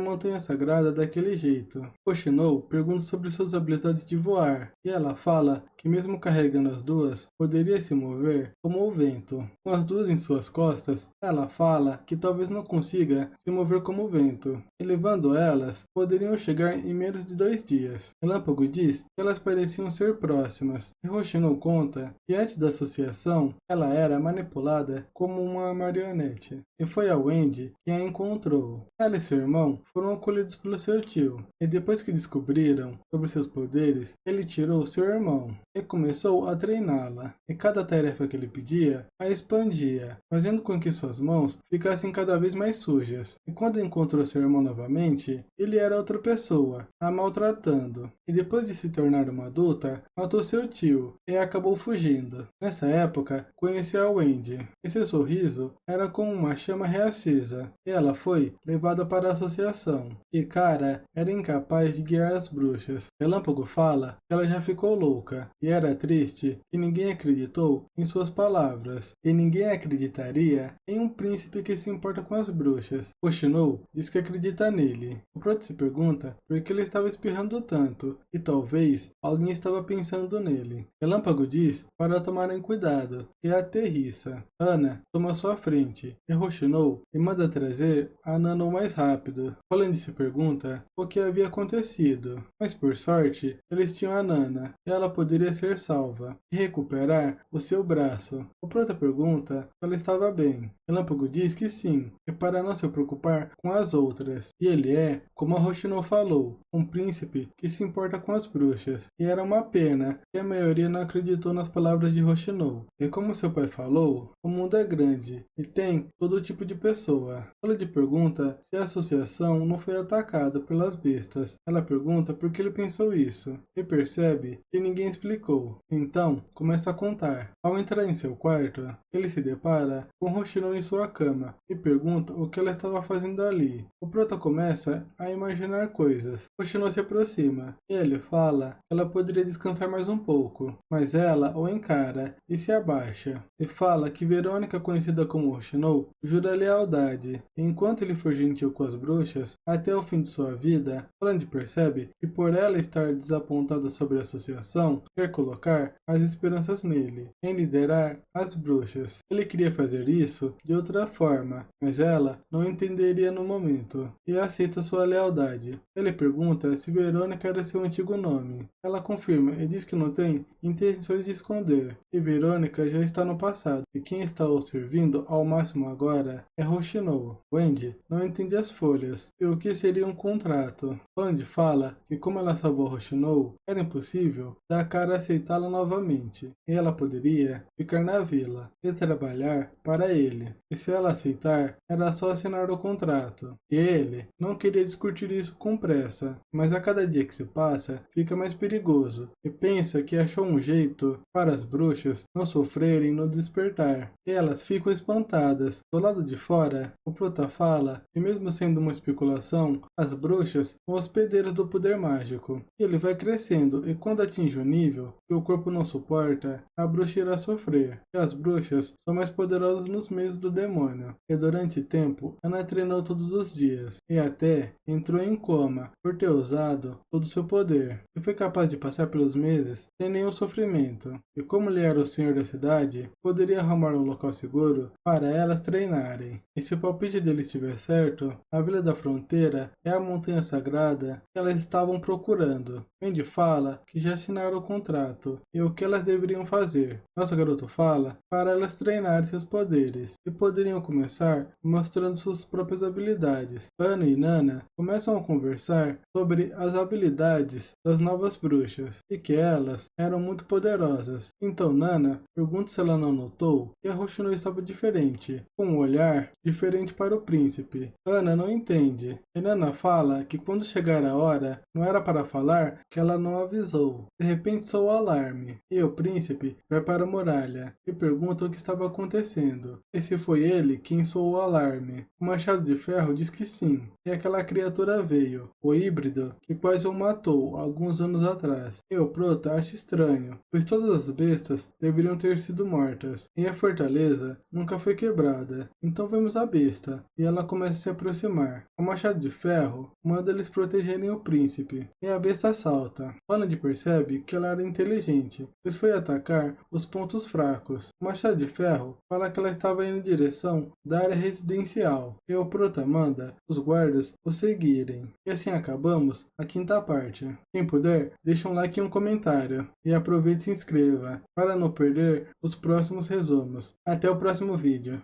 [SPEAKER 1] montanha sagrada daquele jeito. Roshinou pergunta sobre suas habilidades de voar, e ela fala que mesmo carregando as duas, poderia se mover como o vento. Com as duas em suas costas, ela fala que talvez não consiga se mover como o vento, e levando elas, poderiam chegar em menos de 2 dias. Relâmpago diz que elas pareciam ser próximas, e Roshinou conta que antes da associação, ela era manipulada como uma marionete, e foi a Wendy quem a encontrou. Ela e seu irmão foram acolhidos pelo seu tio, e depois que descobriram sobre seus poderes, ele tirou seu irmão e começou a treiná-la, e cada tarefa que ele pedia a expandia, fazendo com que suas mãos ficassem cada vez mais sujas. E quando encontrou seu irmão novamente, ele era outra pessoa, a maltratando, e depois de se tornar uma adulta, matou seu tio e acabou fugindo. Nessa época, conheceu a Wendy, e seu sorriso era como uma chama reacesa, e ela foi levada para a associação. E Cara era incapaz de guiar as bruxas. Relâmpago fala que ela já ficou louca, e era triste que ninguém acreditou em suas palavras, e ninguém acreditaria em um príncipe que se importa com as bruxas. Roshinou diz que acredita nele. O Proto se pergunta por que ele estava espirrando tanto, e talvez alguém estava pensando nele. Relâmpago diz para tomarem cuidado, e aterrissa. Ana toma sua frente, e Roshinou e manda trazer a Nana o mais rápido. Roland se pergunta o que havia acontecido, mas por sorte, eles tinham a Nana, e ela poderia ser salva, e recuperar o seu braço. O Prota pergunta se ela estava bem. Relâmpago diz que sim, e para não se preocupar com as outras. E ele é, como a Roshinou falou, um príncipe que se importa com as bruxas. E era uma pena que a maioria não acreditou nas palavras de Roshinou. E como seu pai falou, o mundo é grande e tem todo tipo de pessoa. Roland pergunta se a associação não foi atacada pelas bestas. Ela pergunta por que ele pensou isso, e percebe que ninguém explicou. Então, começa a contar. Ao entrar em seu quarto, ele se depara com Roshinou em sua cama e pergunta o que ela estava fazendo ali. O Prota começa a imaginar coisas. Roshinou se aproxima e ele fala que ela poderia descansar mais um pouco, mas ela o encara e se abaixa. E fala que Verônica, conhecida como Roshinou, jura lealdade. E enquanto ele for gentil com as bruxas, até o fim de sua vida, Roland percebe que por ela estar desapontada sobre a associação, quer colocar as esperanças nele, em liderar as bruxas. Ele queria fazer isso de outra forma, mas ela não entenderia no momento. E assim aceita sua lealdade. Ele pergunta se Verônica era seu antigo nome. Ela confirma e diz que não tem intenções de esconder, e Verônica já está no passado, e quem está o servindo ao máximo agora é Rochinol. Wendy não entende as folhas e o que seria um contrato. Wendy fala que como ela salvou Rochinol, era impossível Dakar aceitá-la novamente, e ela poderia ficar na vila e trabalhar para ele. E se ela aceitar, era só assinar o contrato. E ele não queria discutir isso com pressa, mas a cada dia que se passa, fica mais perigoso, e pensa que achou um jeito para as bruxas não sofrerem no despertar. E elas ficam espantadas. Do lado de fora, o Prota fala que mesmo sendo uma especulação, as bruxas são hospedeiras do poder mágico. E ele vai crescendo, e quando atinge o nível que o corpo não suporta, a bruxa irá sofrer. E as bruxas são mais poderosas nos meios do demônio. E durante esse tempo, Ana treinou todos os dias, e até entrou em coma por ter usado todo o seu poder, e foi capaz de passar pelos meses sem nenhum sofrimento. E como ele era o senhor da cidade, poderia arrumar um local seguro para elas treinarem. E se o palpite dele estiver certo, a Vila da Fronteira é a montanha sagrada que elas estavam procurando. Wendy fala que já assinaram o contrato e o que elas deveriam fazer. Nosso garoto fala para elas treinarem seus poderes e poderiam começar mostrando suas próprias habilidades. Ana e Nana começam a conversar sobre as habilidades das novas bruxas e que elas eram muito poderosas. Então Nana pergunta se ela não notou que a Rochinol estava diferente, com um olhar diferente para o príncipe. Ana não entende e Nana fala que quando chegar a hora não era para falar que ela não avisou. De repente soa o alarme e o príncipe vai para a muralha e pergunta o que estava acontecendo. E se foi ele quem soou o alarme. O Machado de Ferro diz que sim, e aquela criatura veio, o híbrido que quase o matou alguns anos atrás. E o Prota acha estranho, pois todas as bestas deveriam ter sido mortas, e a fortaleza nunca foi quebrada. Então vemos a besta, e ela começa a se aproximar. O Machado de Ferro manda eles protegerem o príncipe, e a besta salta. Ronald percebe que ela era inteligente, pois foi atacar os pontos fracos. O Machado de Ferro fala que ela estava indo em direção da área residencial, e o Prota manda os guardas o seguirem. E assim acabamos a quinta parte. Quem puder, deixa um like e um comentário, e aproveite e se inscreva para não perder os próximos resumos. Até o próximo vídeo.